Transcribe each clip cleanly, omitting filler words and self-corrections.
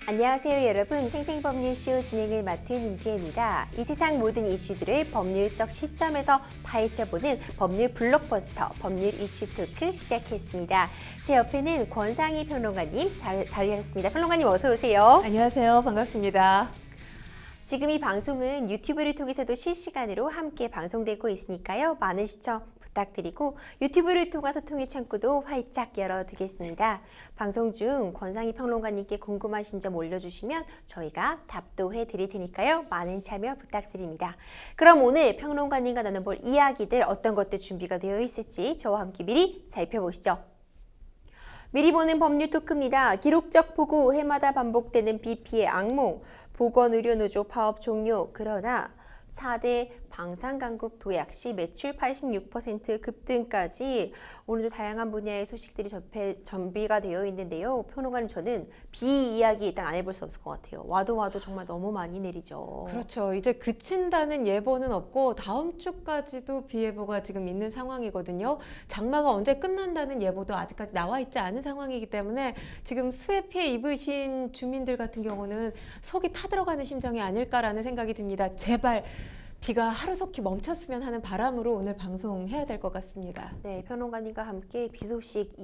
안녕하세요 여러분. 생생법률쇼 진행을 맡은 임지혜입니다. 이 세상 모든 이슈들을 법률적 시점에서 파헤쳐보는 법률 블록버스터 법률 이슈 토크 시작했습니다. 제 옆에는 권상희 평론가님 자리하셨습니다. 평론가님 어서 오세요. 안녕하세요. 반갑습니다. 지금 이 방송은 유튜브를 통해서도 실시간으로 함께 방송되고 있으니까요. 많은 시청 부탁드리고 유튜브를 통한 소통의 창구도 활짝 열어두겠습니다. 방송 중 권상희 평론가님께 궁금하신 점 올려주시면 저희가 답도 해드릴 테니까요. 많은 참여 부탁드립니다. 그럼 오늘 평론가님과 나눠볼 이야기들 어떤 것들 준비가 되어 있을지 저와 함께 미리 살펴보시죠. 미리 보는 법률 토크입니다. 기록적 폭우, 해마다 반복되는 비 피해 악몽, 보건의료노조 파업 종료. 그러나 4대 방산강국 도약 시 매출 86% 급등까지 오늘도 다양한 분야의 소식들이 전비가 되어 있는데요. 평론가님, 저는 비 이야기 일단 안 해볼 수 없을 것 같아요. 와도 정말 너무 많이 내리죠. 그렇죠. 이제 그친다는 예보는 없고 다음 주까지도 비 예보가 지금 있는 상황이거든요. 장마가 언제 끝난다는 예보도 아직까지 나와 있지 않은 상황이기 때문에 지금 수해 피해 입으신 주민들 같은 경우는 속이 타들어가는 심정이 아닐까라는 생각이 듭니다. 제발 비가 하루속히 멈췄으면 하는 바람으로 오늘 방송해야 될 것 같습니다. 네, 평론가님과 함께 비 소식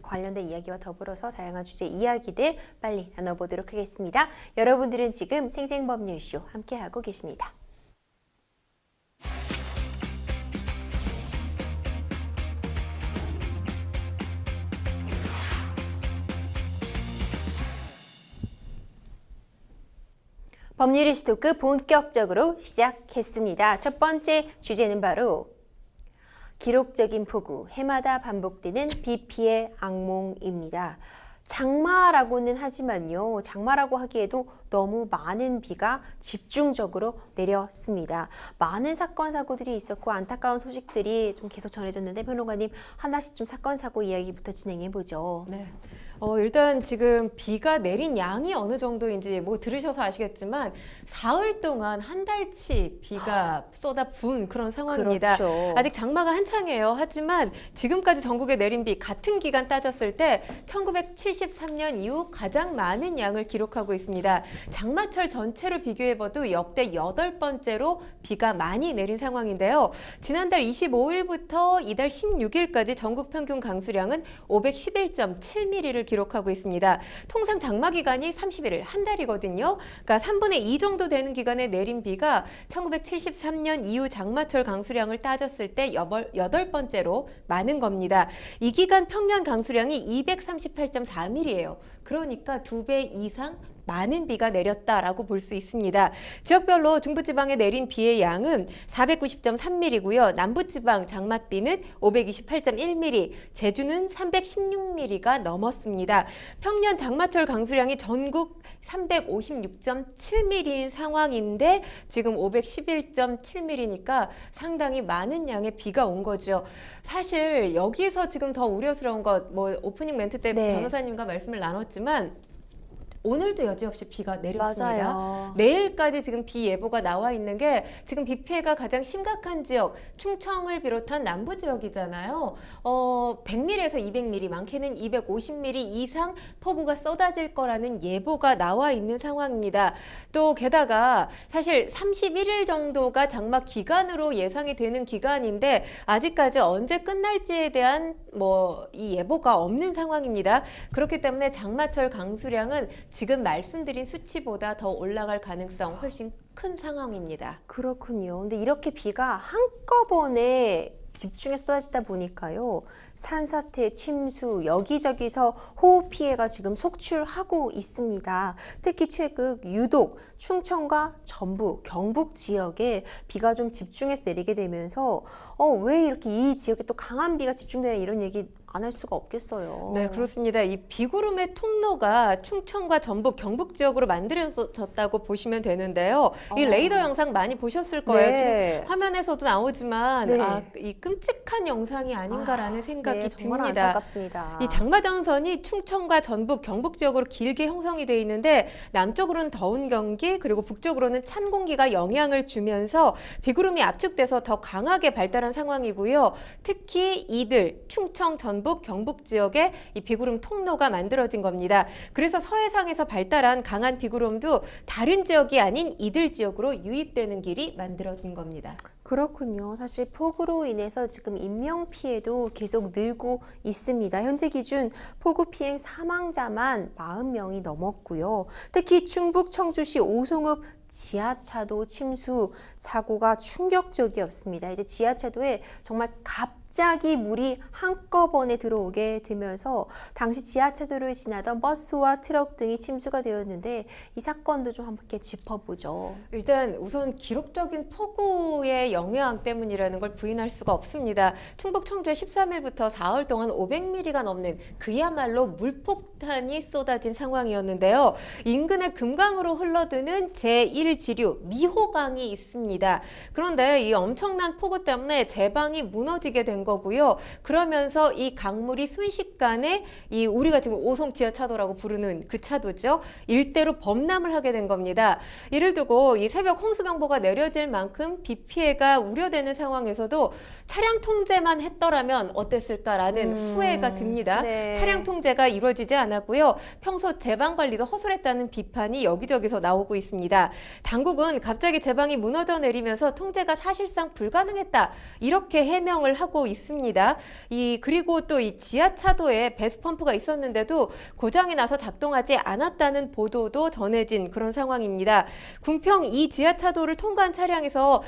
관련된 이야기와 더불어서 다양한 주제 이야기들 빨리 나눠보도록 하겠습니다. 여러분들은 지금 생생법률쇼 함께하고 계십니다. 법률 이슈 토크 본격적으로 시작했습니다. 첫 번째 주제는 바로 기록적인 폭우, 해마다 반복되는 비 피해 악몽입니다. 장마라고는 하지만요. 장마라고 하기에도 너무 많은 비가 집중적으로 내렸습니다. 많은 사건, 사고들이 있었고 안타까운 소식들이 좀 계속 전해졌는데 평론가님 하나씩 좀 사건, 사고 이야기부터 진행해보죠. 네. 일단 지금 비가 내린 양이 어느 정도인지 뭐 들으셔서 아시겠지만 사흘 동안 한 달치 비가 쏟아 부은 그런 상황입니다. 그렇죠. 아직 장마가 한창이에요. 하지만 지금까지 전국에 내린 비 같은 기간 따졌을 때 1973년 이후 가장 많은 양을 기록하고 있습니다. 장마철 전체로 비교해봐도 역대 8번째로 비가 많이 내린 상황인데요. 지난달 25일부터 이달 16일까지 전국 평균 강수량은 511.7mm를 기록하고 있습니다. 통상 장마 기간이 31일, 한 달이거든요. 그러니까 3분의 2 정도 되는 기간에 내린 비가 1973년 이후 장마철 강수량을 따졌을 때 8번째로 많은 겁니다. 이 기간 평년 강수량이 238.4mm예요. 그러니까 2배 이상 많은 비가 내렸다라고 볼 수 있습니다. 지역별로 중부지방에 내린 비의 양은 490.3mm고요. 남부지방 장맛비는 528.1mm, 제주는 316mm가 넘었습니다. 평년 장마철 강수량이 전국 356.7mm인 상황인데 지금 511.7mm니까 상당히 많은 양의 비가 온 거죠. 사실 여기서 지금 더 우려스러운 것, 뭐 오프닝 멘트 때 변호사님과 말씀을 나눴지만 오늘도 여지없이 비가 내렸습니다. 맞아요. 내일까지 지금 비 예보가 나와 있는 게 지금 비 피해가 가장 심각한 지역, 충청을 비롯한 남부 지역이잖아요. 100mm에서 200mm, 많게는 250mm 이상 폭우가 쏟아질 거라는 예보가 나와 있는 상황입니다. 또 게다가 사실 31일 정도가 장마 기간으로 예상이 되는 기간인데 아직까지 언제 끝날지에 대한 이 예보가 없는 상황입니다. 그렇기 때문에 장마철 강수량은 지금 말씀드린 수치보다 더 올라갈 가능성 훨씬 큰 상황입니다. 그렇군요. 근데 이렇게 비가 한꺼번에 집중해서 쏟아지다 보니까요. 산사태, 침수, 여기저기서 호우 피해가 지금 속출하고 있습니다. 특히 최근 유독 충청과 전북, 경북 지역에 비가 좀 집중해서 내리게 되면서 왜 이렇게 이 지역에 또 강한 비가 집중되는 이런 얘기 안 할 수가 없겠어요. 네, 그렇습니다. 이 비구름의 통로가 충청과 전북, 경북 지역으로 만들어졌다고 보시면 되는데요. 이 레이더 영상 많이 보셨을 거예요. 네. 지금 화면에서도 나오지만 네. 이 끔찍한 영상이 아닌가라는 생각이 네, 정말 듭니다. 안타깝습니다. 이 장마전선이 충청과 전북, 경북 지역으로 길게 형성이 되어 있는데 남쪽으로는 더운 경기 그리고 북쪽으로는 찬 공기가 영향을 주면서 비구름이 압축돼서 더 강하게 발달한 상황이고요. 특히 이들 충청, 전북 전북, 경북 지역에 이 비구름 통로가 만들어진 겁니다. 그래서 서해상에서 발달한 강한 비구름도 다른 지역이 아닌 이들 지역으로 유입되는 길이 만들어진 겁니다. 그렇군요. 사실 폭우로 인해서 지금 인명피해도 계속 늘고 있습니다. 현재 기준 폭우 피해 사망자만 40명이 넘었고요. 특히 충북 청주시 오송읍 지하차도 침수 사고가 충격적이었습니다. 이제 지하차도에 정말 갑자기 물이 한꺼번에 들어오게 되면서 당시 지하차도를 지나던 버스와 트럭 등이 침수가 되었는데 이 사건도 좀 함께 짚어보죠. 일단 우선 기록적인 폭우의 영향 때문이라는 걸 부인할 수가 없습니다. 충북 청주에 13일부터 4월 동안 500mm가 넘는 그야말로 물폭탄이 쏟아진 상황이었는데요. 인근의 금강으로 흘러드는 제1지류 미호강이 있습니다. 그런데 이 엄청난 폭우 때문에 제방이 무너지게 된 거고요. 그러면서 이 강물이 순식간에 이 우리가 지금 오송 지하차도라고 부르는 그 차도죠. 일대로 범람을 하게 된 겁니다. 이를 두고 이 새벽 홍수경보가 내려질 만큼 비 피해가 우려되는 상황에서도 차량 통제만 했더라면 어땠을까라는 후회가 듭니다. 네. 차량 통제가 이루어지지 않았고요. 평소 제방 관리도 허술했다는 비판이 여기저기서 나오고 있습니다. 당국은 갑자기 제방이 무너져 내리면서 통제가 사실상 불가능했다. 이렇게 해명을 하고 있습니다. 그리고 또 이 지하차도에 배수 펌프가 있었는데도 고장이 나서 작동하지 않았다는 보도도 전해진 그런 상황입니다. 궁평 이 지하차도를 통과한 차량에서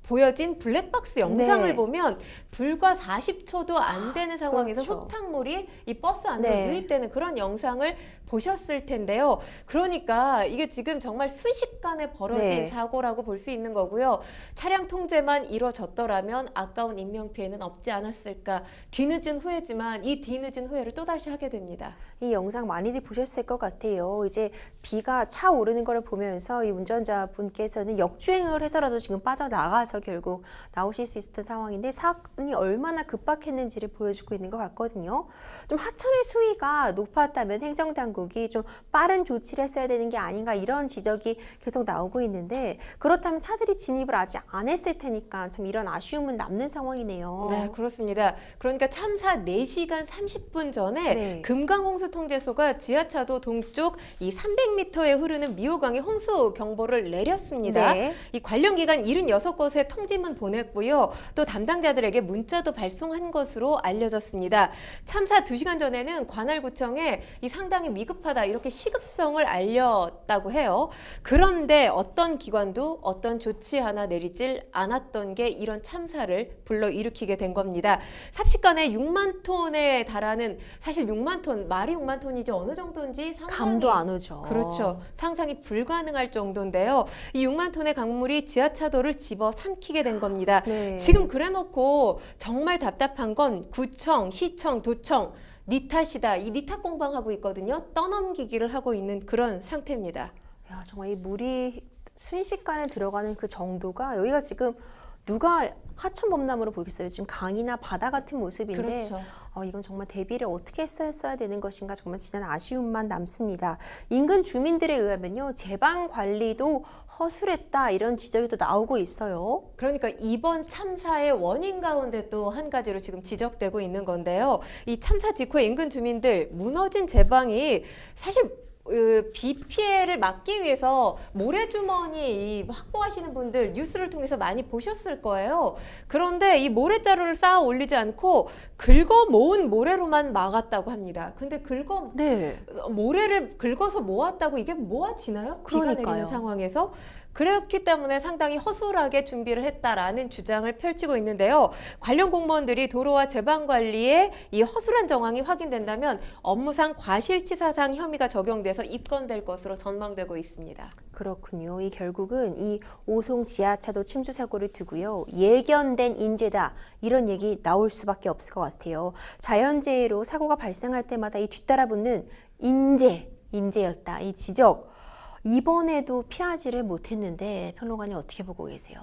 보여진 블랙박스 영상을 네. 보면 불과 40초도 안 되는 상황에서 그렇죠. 흙탕물이 이 버스 안으로 네. 유입되는 그런 영상을 보셨을 텐데요. 그러니까 이게 지금 정말 순식간에 벌어진 네. 사고라고 볼 수 있는 거고요. 차량 통제만 이루어졌더라면 아까운 인명피해는 없지 않았을까. 뒤늦은 후회지만 이 뒤늦은 후회를 또다시 하게 됩니다. 이 영상 많이들 보셨을 것 같아요. 이제 비가 차오르는 걸 보면서 이 운전자분께서는 역주행을 해서라도 지금 빠져나가서 결국 나오실 수 있었던 상황인데 사건이 얼마나 급박했는지를 보여주고 있는 것 같거든요. 좀 하천의 수위가 높았다면 행정당국이 좀 빠른 조치를 했어야 되는 게 아닌가 이런 지적이 계속 나오고 있는데 그렇다면 차들이 진입을 아직 안 했을 테니까 참 이런 아쉬움은 남는 상황이네요. 네, 그렇습니다. 그러니까 참사 4시간 30분 전에 네. 금강홍수통제소가 지하차도 동쪽 이 300m에 흐르는 미호강에 홍수 경보를 내렸습니다. 네. 이 관련 기관 76곳에 통지문 보냈고요. 또 담당자들에게 문자도 발송한 것으로 알려졌습니다. 참사 2시간 전에는 관할구청에 이 상당히 미급하다 이렇게 시급성을 알렸다고 해요. 그런데 어떤 기관도 어떤 조치 하나 내리질 않았던 게 이런 참사를 불러일으키게 된 겁니다. 삽시간에 6만 톤에 달하는 사실 6만 톤, 말이 6만 톤이지 어느 정도인지 상상이 감도 안 오죠. 그렇죠. 상상이 불가능할 정도인데요. 이 6만 톤의 강물이 지하차도를 집어 삼키게 된 겁니다. 네. 지금 그래놓고 정말 답답한 건 구청, 시청, 도청 니 탓이다. 이 니 탓 공방하고 있거든요. 떠넘기기를 하고 있는 그런 상태입니다. 야, 정말 이 물이 순식간에 들어가는 그 정도가 여기가 지금 누가 하천 범람으로 보겠어요. 지금 강이나 바다 같은 모습인데 그렇죠. 이건 정말 대비를 어떻게 했어야 되는 것인가 정말 지난 아쉬움만 남습니다. 인근 주민들에 의하면요. 제방 관리도 허술했다 이런 지적이 또 나오고 있어요. 그러니까 이번 참사의 원인 가운데 또 한 가지로 지금 지적되고 있는 건데요. 이 참사 직후에 인근 주민들 무너진 제방이 사실 비 피해를 막기 위해서 모래주머니 확보하시는 분들 뉴스를 통해서 많이 보셨을 거예요. 그런데 이 모래자루를 쌓아 올리지 않고 긁어 모은 모래로만 막았다고 합니다. 근데 네. 모래를 긁어서 모았다고 이게 모아지나요? 비가 그러니까요. 내리는 상황에서. 그렇기 때문에 상당히 허술하게 준비를 했다라는 주장을 펼치고 있는데요. 관련 공무원들이 도로와 제방 관리에 이 허술한 정황이 확인된다면 업무상 과실치사상 혐의가 적용돼서 입건될 것으로 전망되고 있습니다. 그렇군요. 이 결국은 이 오송 지하차도 침수 사고를 두고요. 예견된 인재다. 이런 얘기 나올 수밖에 없을 것 같아요. 자연재해로 사고가 발생할 때마다 이 뒤따라 붙는 인재였다. 이 지적. 이번에도 피하지를 못했는데 평론가님 어떻게 보고 계세요?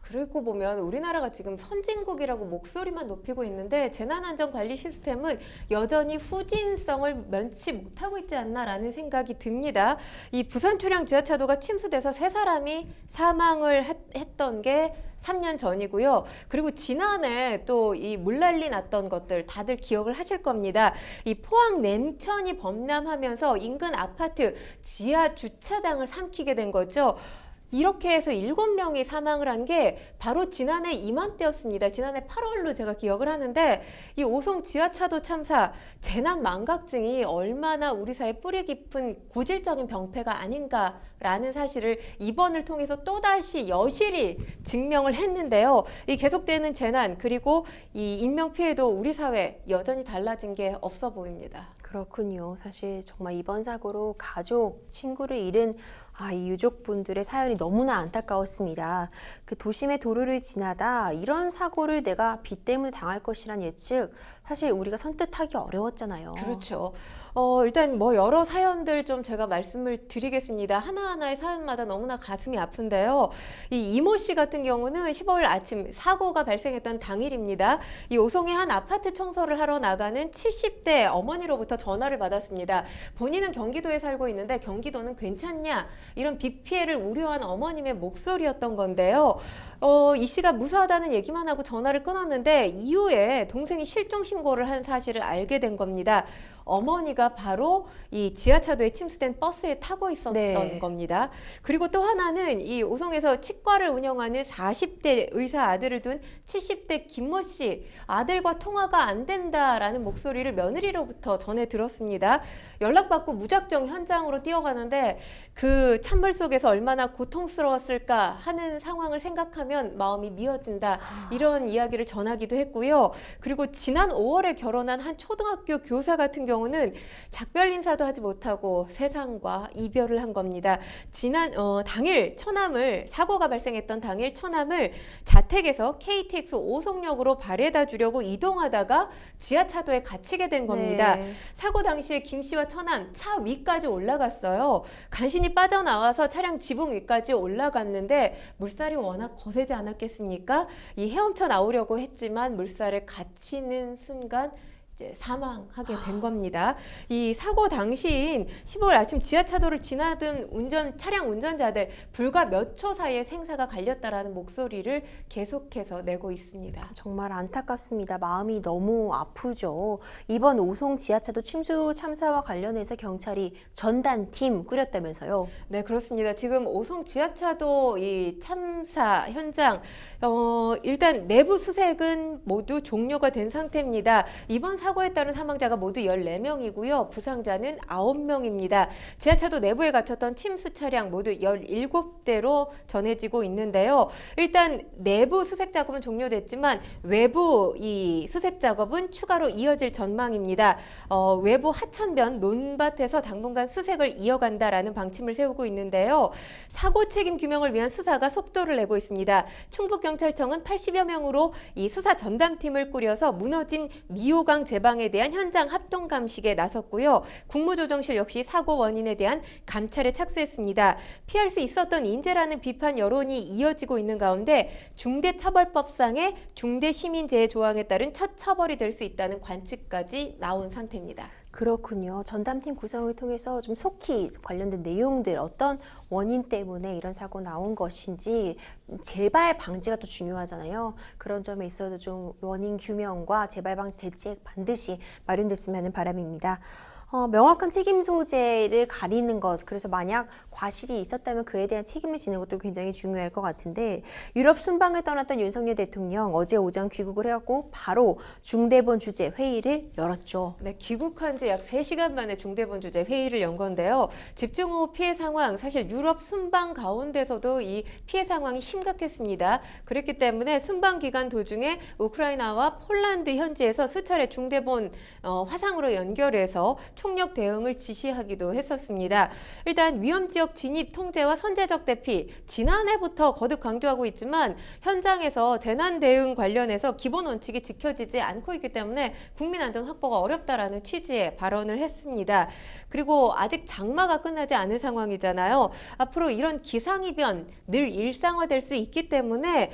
그러고 보면 우리나라가 지금 선진국이라고 목소리만 높이고 있는데 재난안전관리 시스템은 여전히 후진성을 면치 못하고 있지 않나라는 생각이 듭니다. 이 부산 초량 지하차도가 침수돼서 3사람이 사망을 했던 게 3년 전이고요. 그리고 지난해 또 이 물난리 났던 것들 다들 기억을 하실 겁니다. 이 포항 냉천이 범람하면서 인근 아파트 지하 주차장을 삼키게 된 거죠. 이렇게 해서 7명이 사망을 한 게 바로 지난해 이맘때였습니다. 지난해 8월로 제가 기억을 하는데 이 오송 지하차도 참사 재난 망각증이 얼마나 우리 사회 뿌리 깊은 고질적인 병폐가 아닌가라는 사실을 이번을 통해서 또다시 여실히 증명을 했는데요. 이 계속되는 재난 그리고 이 인명피해도 우리 사회 여전히 달라진 게 없어 보입니다. 그렇군요. 사실 정말 이번 사고로 가족, 친구를 잃은 이 유족분들의 사연이 너무나 안타까웠습니다. 그 도심의 도로를 지나다 이런 사고를 내가 비 때문에 당할 것이란 예측, 사실 우리가 선뜻하기 어려웠잖아요. 그렇죠. 일단 뭐 여러 사연들 좀 제가 말씀을 드리겠습니다. 하나하나의 사연마다 너무나 가슴이 아픈데요. 이 이모 씨 같은 경우는 15일 아침 사고가 발생했던 당일입니다. 이 오송의 한 아파트 청소를 하러 나가는 70대 어머니로부터 전화를 받았습니다. 본인은 경기도에 살고 있는데 경기도는 괜찮냐? 이런 비 피해를 우려한 어머님의 목소리였던 건데요. 이 씨가 무사하다는 얘기만 하고 전화를 끊었는데 이후에 동생이 실종 신고를 한 사실을 알게 된 겁니다. 어머니가 바로 이 지하차도에 침수된 버스에 타고 있었던 겁니다. 그리고 또 하나는 이 오송에서 치과를 운영하는 40대 의사 아들을 둔 70대 김모 씨, 아들과 통화가 안 된다라는 목소리를 며느리로부터 전해 들었습니다. 연락받고 무작정 현장으로 뛰어가는데 그 찬물 속에서 얼마나 고통스러웠을까 하는 상황을 생각하면 마음이 미어진다. 이런 이야기를 전하기도 했고요. 그리고 지난 5월에 결혼한 한 초등학교 교사 같은 경우는 작별 인사도 하지 못하고 세상과 이별을 한 겁니다. 당일 사고가 발생했던 당일 처남을 자택에서 KTX 오송역으로 바래다 주려고 이동하다가 지하차도에 갇히게 된 겁니다. 사고 당시에 김 씨와 처남 차 위까지 올라갔어요. 간신히 빠져나와서 차량 지붕 위까지 올라갔는데 물살이 워낙 거세지 않았겠습니까? 이 헤엄쳐 나오려고 했지만 물살에 갇히는 순간 이제 사망하게 된 겁니다. 이 사고 당시인 15일 아침 지하차도를 지나던 차량 운전자들 불과 몇 초 사이에 생사가 갈렸다라는 목소리를 계속해서 내고 있습니다. 정말 안타깝습니다. 마음이 너무 아프죠. 이번 오송 지하차도 침수 참사와 관련해서 경찰이 전단팀 꾸렸다면서요? 네, 그렇습니다. 지금 오송 지하차도 이 참사 현장 일단 내부 수색은 모두 종료가 된 상태입니다. 이번 사고에 따른 사망자가 모두 14명이고요. 부상자는 9명입니다. 지하차도 내부에 갇혔던 침수 차량 모두 17대로 전해지고 있는데요. 일단 내부 수색 작업은 종료됐지만 외부 이 수색 작업은 추가로 이어질 전망입니다. 외부 하천변 논밭에서 당분간 수색을 이어간다라는 방침을 세우고 있는데요. 사고 책임 규명을 위한 수사가 속도를 내고 있습니다. 충북경찰청은 80여 명으로 이 수사 전담팀을 꾸려서 무너진 미호강 제방에 대한 현장 합동 감식에 나섰고요. 국무조정실 역시 사고 원인에 대한 감찰에 착수했습니다. 피할 수 있었던 인재라는 비판 여론이 이어지고 있는 가운데 중대처벌법상의 중대시민재해 조항에 따른 첫 처벌이 될 수 있다는 관측까지 나온 상태입니다. 그렇군요. 전담팀 구성을 통해서 좀 속히 관련된 내용들, 어떤 원인 때문에 이런 사고 나온 것인지 재발 방지가 또 중요하잖아요. 그런 점에 있어서 좀 원인 규명과 재발 방지 대책 반드시 마련됐으면 하는 바람입니다. 명확한 책임 소재를 가리는 것, 그래서 만약 과실이 있었다면 그에 대한 책임을 지는 것도 굉장히 중요할 것 같은데, 유럽 순방을 떠났던 윤석열 대통령 어제 오전 귀국을 해갖고 바로 중대본 주재 회의를 열었죠. 네, 귀국한 지 약 3시간 만에 중대본 주재 회의를 연 건데요. 집중호우 피해 상황, 사실 유럽 순방 가운데서도 이 피해 상황이 심각했습니다. 그렇기 때문에 순방 기간 도중에 우크라이나와 폴란드 현지에서 수차례 중대본 화상으로 연결해서 총력 대응을 지시하기도 했었습니다. 일단 위험 지역 지역 진입 통제와 선제적 대피, 지난해부터 거듭 강조하고 있지만 현장에서 재난 대응 관련해서 기본 원칙이 지켜지지 않고 있기 때문에 국민 안전 확보가 어렵다라는 취지의 발언을 했습니다. 그리고 아직 장마가 끝나지 않은 상황이잖아요. 앞으로 이런 기상이변 늘 일상화될 수 있기 때문에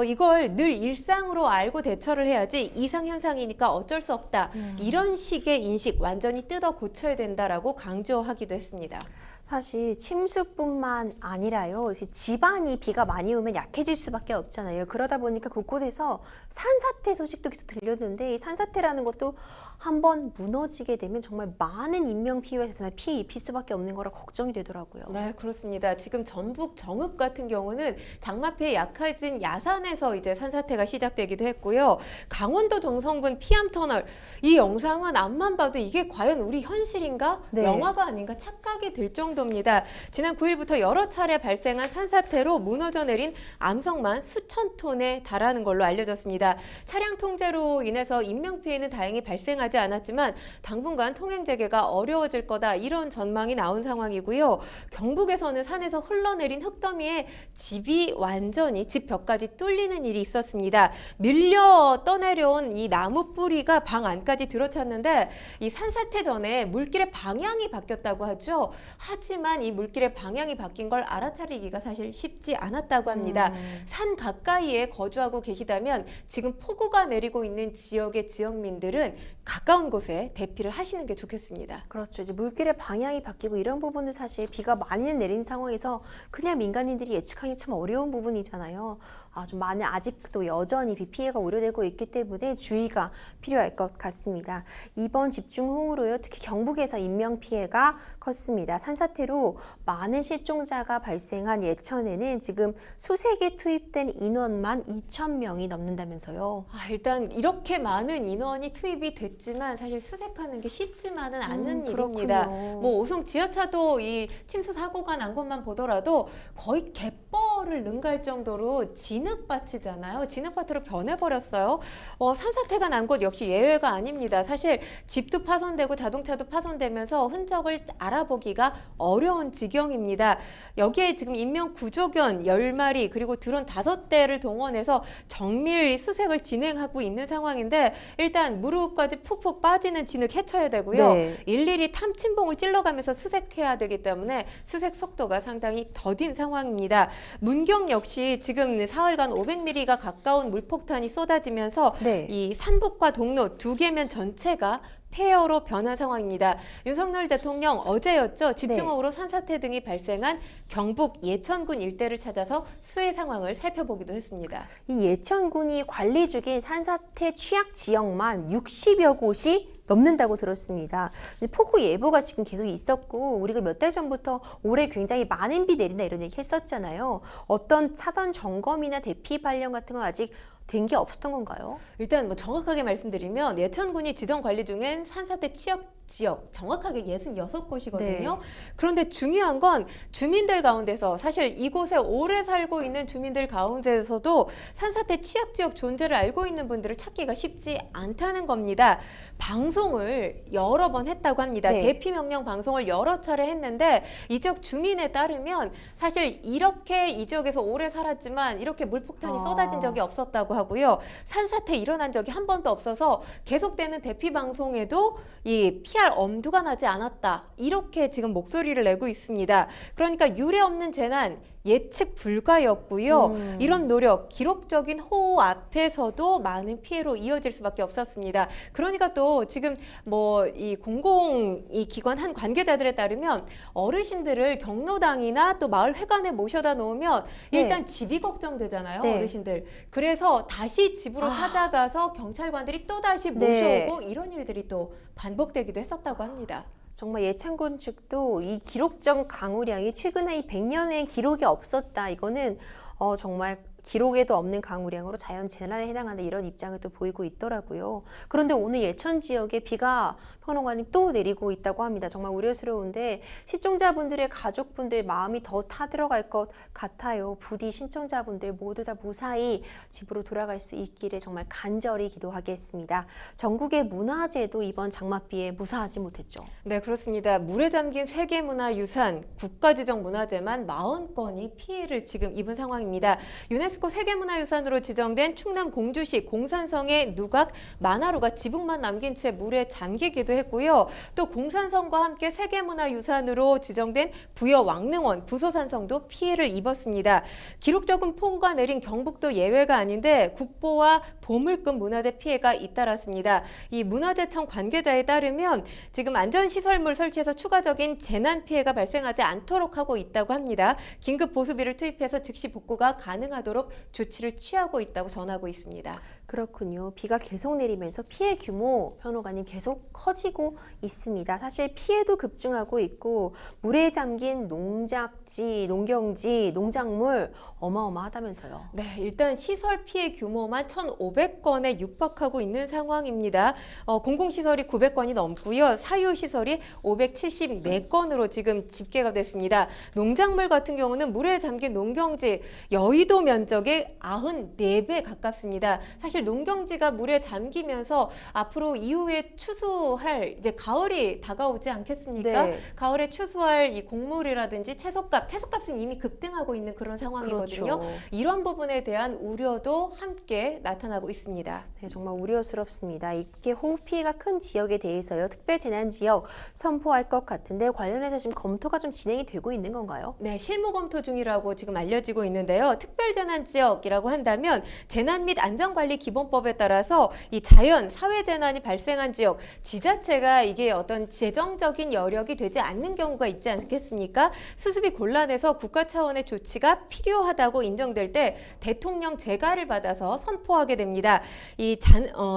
이걸 늘 일상으로 알고 대처를 해야지 이상현상이니까 어쩔 수 없다. 이런 식의 인식 완전히 뜯어 고쳐야 된다라고 강조하기도 했습니다. 사실 침수뿐만 아니라요. 집안이 비가 많이 오면 약해질 수밖에 없잖아요. 그러다 보니까 곳곳에서 산사태 소식도 계속 들렸는데 이 산사태라는 것도 한번 무너지게 되면 정말 많은 인명 피해와 재산에 피해 입힐 수밖에 없는 거라 걱정이 되더라고요. 네, 그렇습니다. 지금 전북 정읍 같은 경우는 장마 피해 약해진 야산에서 이제 산사태가 시작되기도 했고요. 강원도 동성군 피암터널 이 영상은 앞만 봐도 이게 과연 우리 현실인가? 네. 영화가 아닌가 착각이 들 정도입니다. 지난 9일부터 여러 차례 발생한 산사태로 무너져 내린 암석만 수천 톤에 달하는 걸로 알려졌습니다. 차량 통제로 인해서 인명 피해는 다행히 발생하지 않았지만 당분간 통행 재개가 어려워질 거다 이런 전망이 나온 상황이고요. 경북에서는 산에서 흘러내린 흙더미에 집이 완전히 집 벽까지 뚫리는 일이 있었습니다. 밀려 떠내려온 이 나무 뿌리가 방 안까지 들어찼는데 이 산사태 전에 물길의 방향이 바뀌었다고 하죠. 하지만 이 물길의 방향이 바뀐 걸 알아차리기가 사실 쉽지 않았다고 합니다. 산 가까이에 거주하고 계시다면 지금 폭우가 내리고 있는 지역의 지역민들은 가까운 곳에 대피를 하시는 게 좋겠습니다. 그렇죠. 이제 물길의 방향이 바뀌고 이런 부분은 사실 비가 많이 내린 상황에서 그냥 민간인들이 예측하기 참 어려운 부분이잖아요. 좀 많은 아직도 여전히 비 피해가 우려되고 있기 때문에 주의가 필요할 것 같습니다. 이번 집중호우로요, 특히 경북에서 인명 피해가 컸습니다. 산사태로 많은 실종자가 발생한 예천에는 지금 수색에 투입된 인원만 2,000명이 넘는다면서요. 일단 이렇게 많은 인원이 투입이 됐지만 사실 수색하는 게 쉽지만은 않은 일입니다. 그렇군요. 뭐 오송 지하차도 이 침수 사고가 난 것만 보더라도 거의 갯벌을 능가할 정도로 진흙밭이잖아요. 진흙밭으로 변해버렸어요. 산사태가 난 곳 역시 예외가 아닙니다. 사실 집도 파손되고 자동차도 파손되면서 흔적을 알아보기가 어려운 지경입니다. 여기에 지금 인명구조견 10마리 그리고 드론 5대를 동원해서 정밀 수색을 진행하고 있는 상황인데 일단 무릎까지 푹푹 빠지는 진흙 헤쳐야 되고요. 네. 일일이 탐침봉을 찔러가면서 수색해야 되기 때문에 수색 속도가 상당히 더딘 상황입니다. 문경 역시 지금 사흘간 500mm가 가까운 물폭탄이 쏟아지면서 네. 이 산북과 동로 두 개면 전체가 폐허로 변한 상황입니다. 윤석열 대통령 어제였죠. 집중호우로 산사태 등이 발생한 경북 예천군 일대를 찾아서 수해 상황을 살펴보기도 했습니다. 이 예천군이 관리 중인 산사태 취약 지역만 60여 곳이 넘는다고 들었습니다. 폭우 예보가 지금 계속 있었고 우리가 몇 달 전부터 올해 굉장히 많은 비 내린다 이런 얘기 했었잖아요. 어떤 사전 점검이나 대피 관련 같은 건 아직 된 게 없었던 건가요? 일단 뭐 정확하게 말씀드리면 예천군이 지정 관리 중엔 산사태 취약 지역 정확하게 66곳이거든요. 네. 그런데 중요한 건 주민들 가운데서 사실 이곳에 오래 살고 있는 주민들 가운데서도 산사태 취약 지역 존재를 알고 있는 분들을 찾기가 쉽지 않다는 겁니다. 방송을 여러 번 했다고 합니다. 네. 대피 명령 방송을 여러 차례 했는데 이 지역 주민에 따르면 사실 이렇게 이 지역에서 오래 살았지만 이렇게 물폭탄이 쏟아진 적이 없었다고 하고요. 산사태 일어난 적이 한 번도 없어서 계속되는 대피 방송에도 이 피할 엄두가 나지 않았다. 이렇게 지금 목소리를 내고 있습니다. 그러니까 유례 없는 재난, 예측 불가였고요. 이런 노력, 기록적인 호우 앞에서도 많은 피해로 이어질 수밖에 없었습니다. 그러니까 또 지금 뭐 이 공공 이 기관 한 관계자들에 따르면 어르신들을 경로당이나 또 마을 회관에 모셔다 놓으면 일단 집이 걱정되잖아요. 네. 어르신들. 그래서 다시 집으로 찾아가서 경찰관들이 또 다시 모셔오고 이런 일들이 또 반복되기도 했었다고 합니다. 정말 예천군 측도 이 기록적 강우량이 최근에 이 100년의 기록이 없었다. 이거는 정말 기록에도 없는 강우량으로 자연재난에 해당한다 이런 입장을 또 보이고 있더라고요. 그런데 오늘 예천 지역에 비가 평론가님 또 내리고 있다고 합니다. 정말 우려스러운데 시청자분들의 가족분들 마음이 더 타들어갈 것 같아요. 부디 신청자분들 모두 다 무사히 집으로 돌아갈 수 있기를 정말 간절히 기도하겠습니다. 전국의 문화재도 이번 장맛비에 무사하지 못했죠. 네, 그렇습니다. 물에 잠긴 세계문화유산, 국가지정 문화재만 40건이 피해를 지금 입은 상황입니다. 유네스코 세계문화유산으로 지정된 충남 공주시 공산성의 누각 만화로가 지붕만 남긴 채 물에 잠기기도 했고요. 또 공산성과 함께 세계문화유산으로 지정된 부여 왕릉원, 부소산성도 피해를 입었습니다. 기록적인 폭우가 내린 경북도 예외가 아닌데 국보와 보물급 문화재 피해가 잇따랐습니다. 이 문화재청 관계자에 따르면 지금 안전시설물 설치해서 추가적인 재난 피해가 발생하지 않도록 하고 있다고 합니다. 긴급 보수비를 투입해서 즉시 복구가 가능하도록 조치를 취하고 있다고 전하고 있습니다. 그렇군요. 비가 계속 내리면서 피해 규모 평론가님 계속 커지고 있습니다. 사실 피해도 급증하고 있고 물에 잠긴 농작지, 농경지, 농작물 어마어마하다면서요. 네, 일단 시설 피해 규모만 1,500건에 육박하고 있는 상황입니다. 공공시설이 900건이 넘고요. 사유시설이 574건으로 지금 집계가 됐습니다. 농작물 같은 경우는 물에 잠긴 농경지 여의도 면적의 94배 가깝습니다. 사실 농경지가 물에 잠기면서 앞으로 이후에 추수할 이제 가을이 다가오지 않겠습니까? 네. 가을에 추수할 이 곡물이라든지 채소값은 이미 급등하고 있는 그런 상황이거든요. 그렇죠. 이런 부분에 대한 우려도 함께 나타나고 있습니다. 네, 정말 우려스럽습니다. 이게 호우 피해가 큰 지역에 대해서요. 특별재난지역 선포할 것 같은데 관련해서 지금 검토가 좀 진행이 되고 있는 건가요? 네, 실무 검토 중이라고 지금 알려지고 있는데요. 특별재난지역이라고 한다면 재난 및 안전관리 기본법에 따라서 이 자연, 사회재난이 발생한 지역, 지자체가 이게 어떤 재정적인 여력이 되지 않는 경우가 있지 않겠습니까? 수습이 곤란해서 국가 차원의 조치가 필요하다고 인정될 때 대통령 재가를 받아서 선포하게 됩니다. 이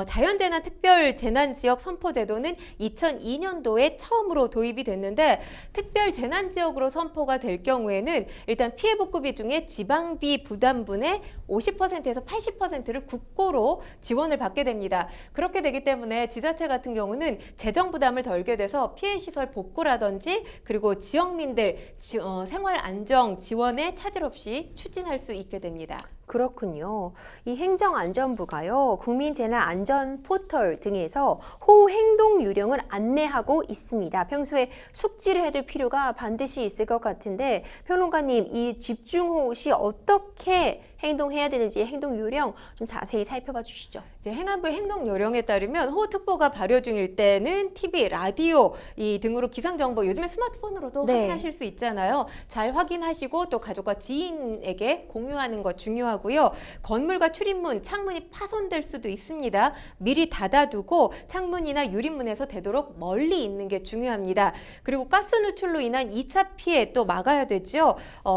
자연재난 특별재난지역 선포제도는 2002년도에 처음으로 도입이 됐는데 특별재난지역으로 선포가 될 경우에는 일단 피해 복구비 중에 지방비 부담분의 50%에서 80%를 국고로 지원을 받게 됩니다. 그렇게 되기 때문에 지자체 같은 경우는 재정 부담을 덜게 돼서 피해 시설 복구라든지 그리고 지역민들 생활 안정 지원에 차질 없이 추진할 수 있게 됩니다. 그렇군요. 이 행정안전부가요, 국민재난안전 포털 등에서 호우 행동 요령을 안내하고 있습니다. 평소에 숙지를 해둘 필요가 반드시 있을 것 같은데 평론가님, 이 집중호우 시 어떻게 행동해야 되는지 행동 요령 좀 자세히 살펴봐 주시죠. 이제 행안부의 행동 요령에 따르면 호우특보가 발효 중일 때는 TV, 라디오 이 등으로 기상 정보 요즘에 스마트폰으로도 네. 확인하실 수 있잖아요. 잘 확인하시고 또 가족과 지인에게 공유하는 것 중요하고요. 건물과 출입문, 창문이 파손될 수도 있습니다. 미리 닫아두고 창문이나 유리문에서 되도록 멀리 있는 게 중요합니다. 그리고 가스 누출로 인한 2차 피해 또 막아야 되죠.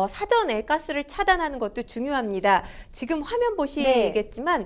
사전에 가스를 차단하는 것도 중요합니다. 지금 화면 보시겠지만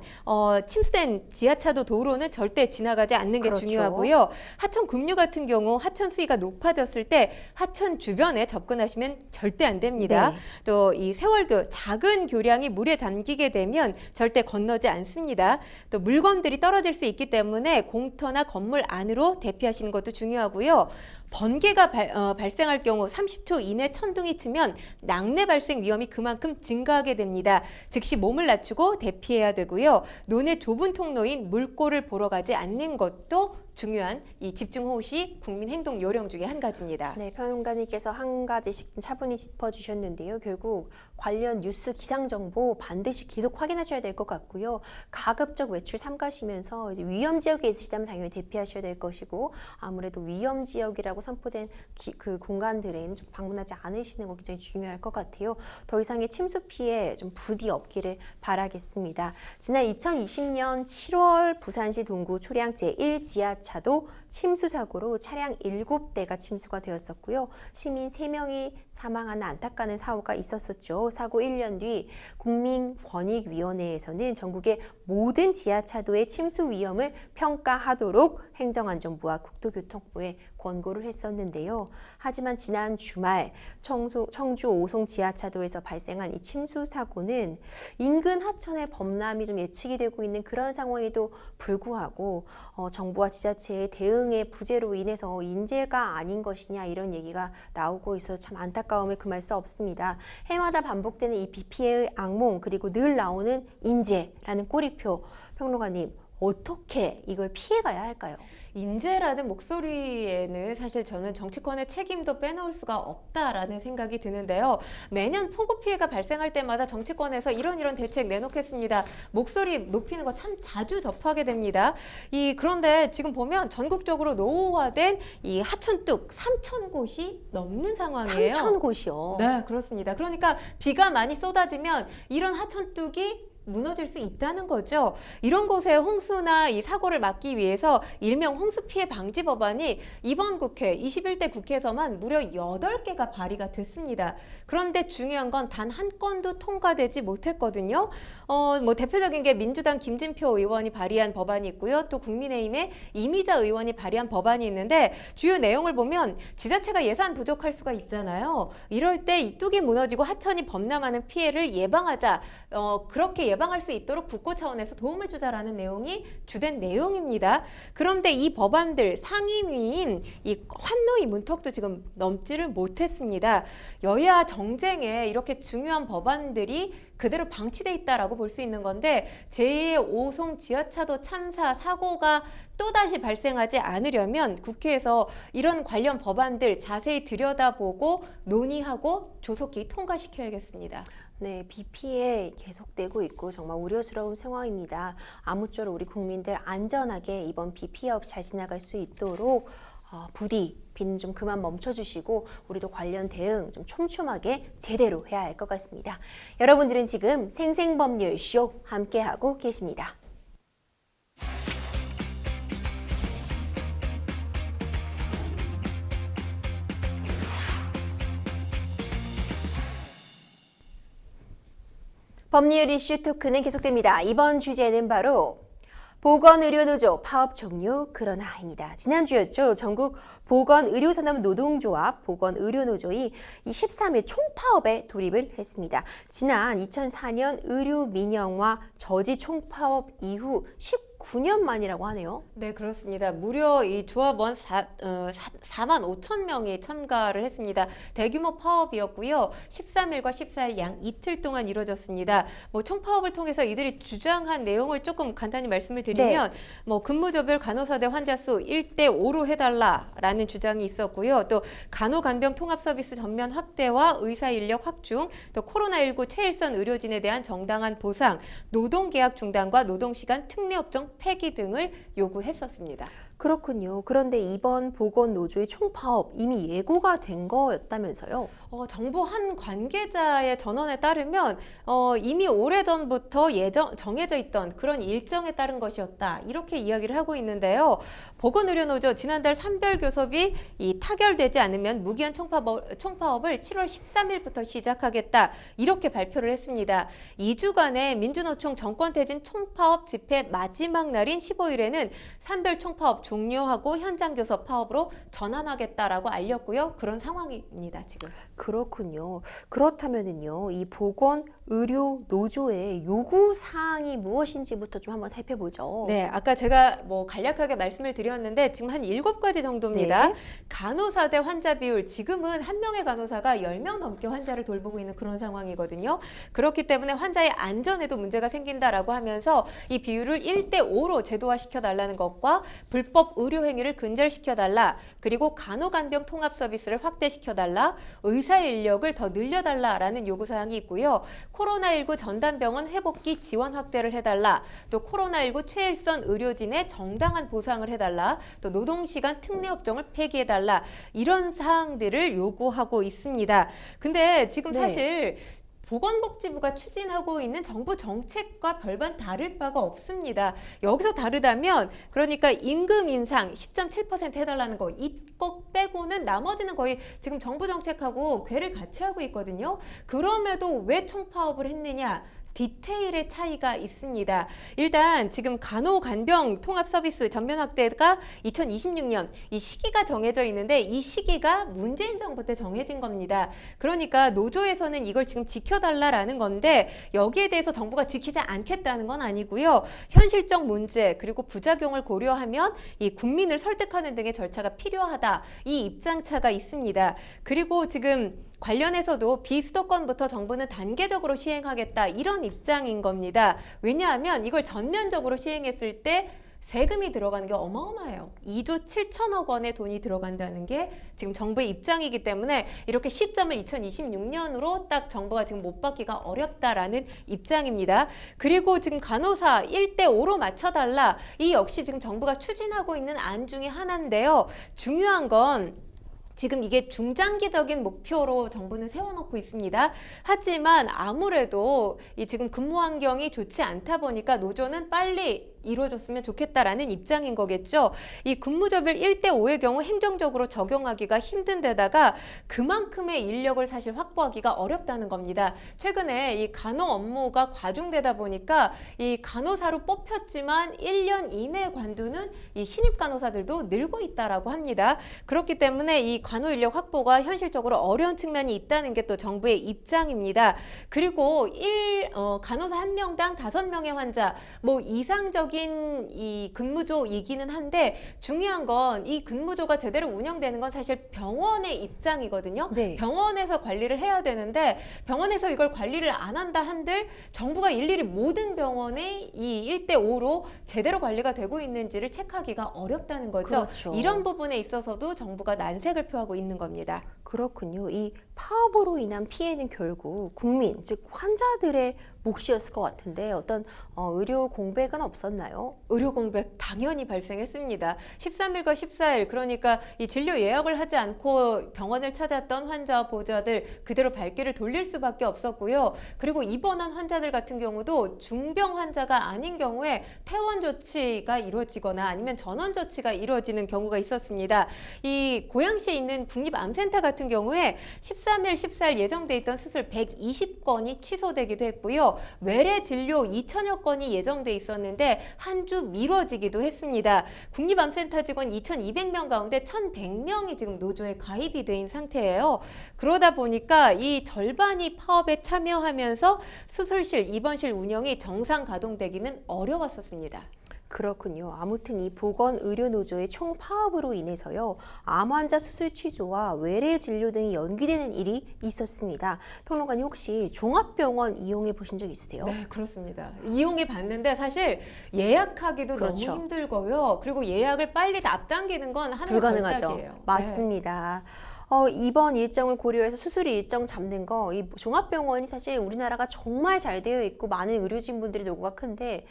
침수된 지하차도 도로는 절대 지나가지 않는 게 그렇죠. 중요하고요. 하천 급류 같은 경우 하천 수위가 높아졌을 때 하천 주변에 접근하시면 절대 안 됩니다. 네. 또 이 세월교 작은 교량이 물에 잠기게 되면 절대 건너지 않습니다. 또 물건들이 떨어질 수 있기 때문에 공터나 건물 안으로 대피하시는 것도 중요하고요. 번개가 발생할 경우 30초 이내 천둥이 치면 낙뢰 발생 위험이 그만큼 증가하게 됩니다. 즉시 몸을 낮추고 대피해야 되고요. 논의 좁은 통로인 물골을 보러 가지 않는 것도 중요한 이 집중호우 시 국민 행동 요령 중에 한 가지입니다. 네, 평론가님께서 한 가지씩 차분히 짚어주셨는데요. 결국 관련 뉴스 기상 정보 반드시 계속 확인하셔야 될 것 같고요. 가급적 외출 삼가시면서 이제 위험 지역에 있으시다면 당연히 대피하셔야 될 것이고 아무래도 위험 지역이라고 선포된 그 공간들에는 좀 방문하지 않으시는 거 굉장히 중요할 것 같아요. 더 이상의 침수 피해 좀 부디 없기를 바라겠습니다. 지난 2020년 7월 부산시 동구 초량 제1지하차도 침수 사고로 차량 7대가 침수가 되었었고요. 시민 3명이 사망하는 안타까운 사고가 있었었죠. 사고 1년 뒤 국민권익위원회에서는 전국의 모든 지하차도의 침수 위험을 평가하도록 행정안전부와 국토교통부에 권고를 했었는데요. 하지만 지난 주말 청주 오송 지하차도에서 발생한 이 침수 사고는 인근 하천의 범람이 좀 예측이 되고 있는 그런 상황에도 불구하고 정부와 지자체의 대응의 부재로 인해서 인재가 아닌 것이냐 이런 얘기가 나오고 있어서 참 안타까움을 금할 수 없습니다. 해마다 반복되는 이 비 피해의 악몽 그리고 늘 나오는 인재라는 꼬리표, 평론가님 어떻게 이걸 피해가야 할까요? 인재라는 목소리에는 사실 저는 정치권의 책임도 빼놓을 수가 없다라는 생각이 드는데요. 매년 폭우 피해가 발생할 때마다 정치권에서 이런 대책 내놓겠습니다. 목소리 높이는 거 참 자주 접하게 됩니다. 그런데 지금 보면 전국적으로 노후화된 이 하천뚝 3,000곳이 넘는 상황이에요. 3,000곳이요? 네, 그렇습니다. 그러니까 비가 많이 쏟아지면 이런 하천뚝이 무너질 수 있다는 거죠. 이런 곳에 홍수나 이 사고를 막기 위해서 일명 홍수 피해 방지 법안이 이번 국회 21대 국회에서만 무려 8개가 발의가 됐습니다. 그런데 중요한 건 단 한 건도 통과되지 못했거든요. 대표적인 게 민주당 김진표 의원이 발의한 법안이 있고요. 또 국민의힘의 이미자 의원이 발의한 법안이 있는데 주요 내용을 보면 지자체가 예산 부족할 수가 있잖아요. 이럴 때 이 뚝이 무너지고 하천이 범람하는 피해를 예방하자. 그렇게 예방할 수 있도록 국고 차원에서 도움을 주자라는 내용이 주된 내용입니다. 그런데 이 법안들 상임위인 이 환노위 문턱도 지금 넘지를 못했습니다. 여야 정쟁에 이렇게 중요한 법안들이 그대로 방치돼 있다라고 볼 수 있는 건데 제2오송 지하차도 참사 사고가 또다시 발생하지 않으려면 국회에서 이런 관련 법안들 자세히 들여다보고 논의하고 조속히 통과시켜야겠습니다. 네, 비 피해 계속되고 있고 정말 우려스러운 상황입니다. 아무쪼록 우리 국민들 안전하게 이번 비 피해 없이 잘 지나갈 수 있도록 부디 비는 좀 그만 멈춰주시고 우리도 관련 대응 좀 촘촘하게 제대로 해야 할 것 같습니다. 여러분들은 지금 생생법률쇼 함께하고 계십니다. 법률 이슈 토크는 계속됩니다. 이번 주제는 바로 보건의료노조 파업 종료 그러나입니다. 지난주였죠. 전국 보건의료산업노동조합 보건의료노조이 13일 총파업에 돌입을 했습니다. 지난 2004년 의료민영화 저지 총파업 이후 19년 만이라고 하네요. 네, 그렇습니다. 무려 이 조합원 4만 5천 명이 참가를 했습니다. 대규모 파업이었고요. 13일과 14일 양 이틀 동안 이루어졌습니다. 총파업을 통해서 이들이 주장한 내용을 조금 간단히 말씀을 드리면 근무조별 간호사대 환자 수 1대5로 해달라라는 주장이 있었고요. 또 간호간병 통합 서비스 전면 확대와 의사 인력 확충, 또 코로나19 최일선 의료진에 대한 정당한 보상, 노동계약 중단과 노동시간 특례업종 폐기 등을 요구했었습니다. 그렇군요. 그런데 이번 보건노조의 총파업 이미 예고가 된 거였다면서요? 정부 한 관계자의 전언에 따르면 이미 오래전부터 정해져 있던 그런 일정에 따른 것이었다. 이렇게 이야기를 하고 있는데요. 보건의료노조 지난달 산별교섭이 타결되지 않으면 무기한 총파업을 7월 13일부터 시작하겠다. 이렇게 발표를 했습니다. 2주간의 민주노총 정권퇴진 총파업 집회 마지막 날인 15일에는 산별 총파업 종료하고 현장 교섭 파업으로 전환하겠다라고 알렸고요. 그런 상황입니다, 지금. 그렇군요. 그렇다면은요, 이 보건의료노조의 요구 사항이 무엇인지부터 좀 한번 살펴보죠. 네, 아까 제가 간략하게 말씀을 드렸는데 지금 한 7가지 정도입니다. 네. 간호사 대 환자 비율, 지금은 한 명의 간호사가 10명 넘게 환자를 돌보고 있는 그런 상황이거든요. 그렇기 때문에 환자의 안전에도 문제가 생긴다라고 하면서 이 비율을 1대5로 제도화시켜달라는 것과 불법 의료 행위를 근절시켜달라, 그리고 간호간병 통합 서비스를 확대시켜달라, 의사 인력을 더 늘려달라라는 요구사항이 있고요. 코로나19 전담병원 회복기 지원 확대를 해달라, 또 코로나19 최일선 의료진의 정당한 보상을 해달라, 또 노동시간 특례업종을 폐기해달라, 이런 사항들을 요구하고 있습니다. 근데 지금 사실 보건복지부가 추진하고 있는 정부 정책과 별반 다를 바가 없습니다. 여기서 다르다면 그러니까 임금 인상 10.7% 해달라는 거, 이거 빼고는 나머지는 거의 지금 정부 정책하고 궤를 같이 하고 있거든요. 그럼에도 왜 총파업을 했느냐? 디테일의 차이가 있습니다. 일단 지금 간호간병 통합 서비스 전면 확대가 2026년 이 시기가 정해져 있는데 이 시기가 문재인 정부 때 정해진 겁니다. 그러니까 노조에서는 이걸 지금 지켜달라라는 건데 여기에 대해서 정부가 지키지 않겠다는 건 아니고요. 현실적 문제 그리고 부작용을 고려하면 이 국민을 설득하는 등의 절차가 필요하다. 이 입장차가 있습니다. 그리고 지금 관련해서도 비수도권부터 정부는 단계적으로 시행하겠다 이런 입장인 겁니다. 왜냐하면 이걸 전면적으로 시행했을 때 세금이 들어가는 게 어마어마해요. 2조 7천억 원의 돈이 들어간다는 게 지금 정부의 입장이기 때문에 이렇게 시점을 2026년으로 딱 정부가 지금 못 받기가 어렵다라는 입장입니다. 그리고 지금 간호사 1대5로 맞춰달라. 이 역시 지금 정부가 추진하고 있는 안 중에 하나인데요. 중요한 건 지금 이게 중장기적인 목표로 정부는 세워놓고 있습니다. 하지만 아무래도 이 지금 근무 환경이 좋지 않다 보니까 노조는 빨리 이루어졌으면 좋겠다라는 입장인 거겠죠. 이 근무조별 1대5의 경우 행정적으로 적용하기가 힘든 데다가 그만큼의 인력을 사실 확보하기가 어렵다는 겁니다. 최근에 이 간호 업무가 과중되다 보니까 이 간호사로 뽑혔지만 1년 이내 관두는 이 신입 간호사들도 늘고 있다라고 합니다. 그렇기 때문에 이 간호 인력 확보가 현실적으로 어려운 측면이 있다는 게 또 정부의 입장입니다. 그리고 간호사 한 명당 5명의 환자, 뭐 이상적인 이 근무조이기는 한데 중요한 건 이 근무조가 제대로 운영되는 건 사실 병원의 입장이거든요. 네. 병원에서 관리를 해야 되는데 병원에서 이걸 관리를 안 한다 한들 정부가 일일이 모든 병원에 이 1대5로 제대로 관리가 되고 있는지를 체크하기가 어렵다는 거죠. 그렇죠. 이런 부분에 있어서도 정부가 난색을 표하고 있는 겁니다. 그렇군요. 이 파업으로 인한 피해는 결국 국민, 즉 환자들의 몫이었을 것 같은데 어떤 의료 공백은 없었나요? 의료 공백 당연히 발생했습니다. 13일과 14일 그러니까 이 진료 예약을 하지 않고 병원을 찾았던 환자 보호자들 그대로 발길을 돌릴 수밖에 없었고요. 그리고 입원한 환자들 같은 경우도 중병 환자가 아닌 경우에 퇴원 조치가 이루어지거나 아니면 전원 조치가 이루어지는 경우가 있었습니다. 이 고양시에 있는 국립암센터 같은 경우에 13일, 14일 예정돼 있던 수술 120건이 취소되기도 했고요. 외래 진료 2천여 건이 예정돼 있었는데 한 주 미뤄지기도 했습니다. 국립암센터 직원 2,200명 가운데 1,100명이 지금 노조에 가입이 된 상태예요. 그러다 보니까 이 절반이 파업에 참여하면서 수술실, 입원실 운영이 정상 가동되기는 어려웠었습니다. 그렇군요. 아무튼 이 보건의료노조의 총파업으로 인해서요. 암 환자 수술 취소와 외래 진료 등이 연기되는 일이 있었습니다. 평론가님 혹시 종합병원 이용해 보신 적 있으세요? 네, 그렇습니다. 이용해 봤는데 사실 예약하기도 그렇죠. 너무 힘들고요. 그리고 예약을 빨리 앞당기는 건 하늘 불가능하죠. 걸작이에요. 네. 맞습니다. 입원 일정을 고려해서 수술 일정 잡는 거, 이 종합병원이 사실 우리나라가 정말 잘 되어 있고 많은 의료진분들이 노고가 큰데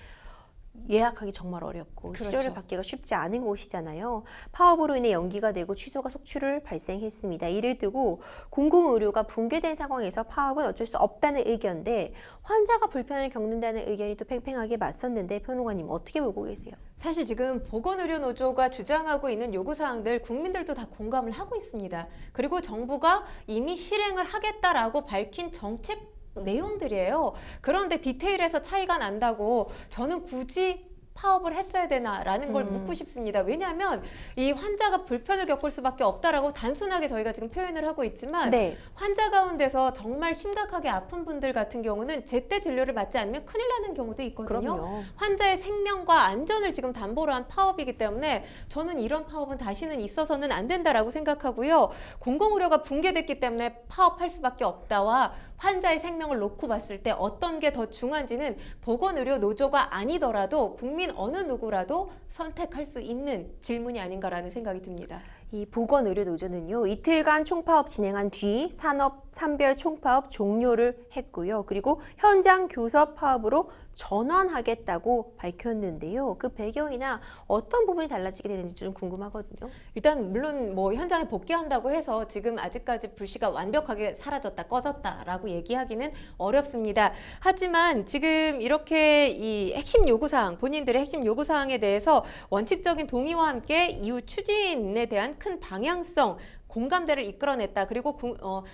예약하기 정말 어렵고 그렇죠. 치료를 받기가 쉽지 않은 곳이잖아요. 파업으로 인해 연기가 되고 취소가 속출을 발생했습니다. 이를 두고 공공의료가 붕괴된 상황에서 파업은 어쩔 수 없다는 의견인데 환자가 불편을 겪는다는 의견이 또 팽팽하게 맞섰는데 평론가님 어떻게 보고 계세요? 사실 지금 보건의료노조가 주장하고 있는 요구사항들 국민들도 다 공감을 하고 있습니다. 그리고 정부가 이미 실행을 하겠다라고 밝힌 정책 내용들이에요. 그런데 디테일에서 차이가 난다고 저는 굳이 파업을 했어야 되나라는 걸 묻고 싶습니다. 왜냐하면 이 환자가 불편을 겪을 수밖에 없다라고 단순하게 저희가 지금 표현을 하고 있지만 네. 환자 가운데서 정말 심각하게 아픈 분들 같은 경우는 제때 진료를 받지 않으면 큰일 나는 경우도 있거든요. 그럼요. 환자의 생명과 안전을 지금 담보로 한 파업이기 때문에 저는 이런 파업은 다시는 있어서는 안 된다라고 생각하고요. 공공의료가 붕괴됐기 때문에 파업할 수밖에 없다와 환자의 생명을 놓고 봤을 때 어떤 게 더 중요한지는 보건의료 노조가 아니더라도 국민 어느 누구라도 선택할 수 있는 질문이 아닌가라는 생각이 듭니다. 이 보건의료노조는요, 이틀간 총파업 진행한 뒤 산업 산별 총파업 종료를 했고요. 그리고 현장 교섭 파업으로 전환하겠다고 밝혔는데요. 그 배경이나 어떤 부분이 달라지게 되는지 좀 궁금하거든요. 일단 물론 뭐 현장에 복귀한다고 해서 지금 아직까지 불씨가 완벽하게 사라졌다 꺼졌다라고 얘기하기는 어렵습니다. 하지만 지금 이렇게 이 핵심 요구사항 본인들의 핵심 요구사항에 대해서 원칙적인 동의와 함께 이후 추진에 대한 가장 큰 방향성, 공감대를 이끌어냈다. 그리고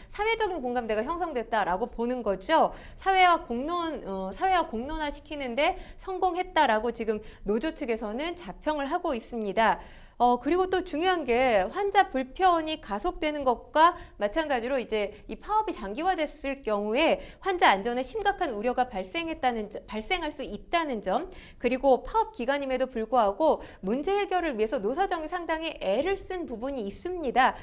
사회적인 공감대가 형성됐다라고 보는 거죠. 사회와 공론화 시키는데 성공했다라고 지금 노조 측에서는 자평을 하고 있습니다. 그리고 또 중요한 게 환자 불편이 가속되는 것과 마찬가지로 이제 이 파업이 장기화됐을 경우에 환자 안전에 심각한 우려가 발생할 수 있다는 점, 그리고 파업 기간임에도 불구하고 문제 해결을 위해서 노사정이 상당히 애를 쓴 부분이 있습니다.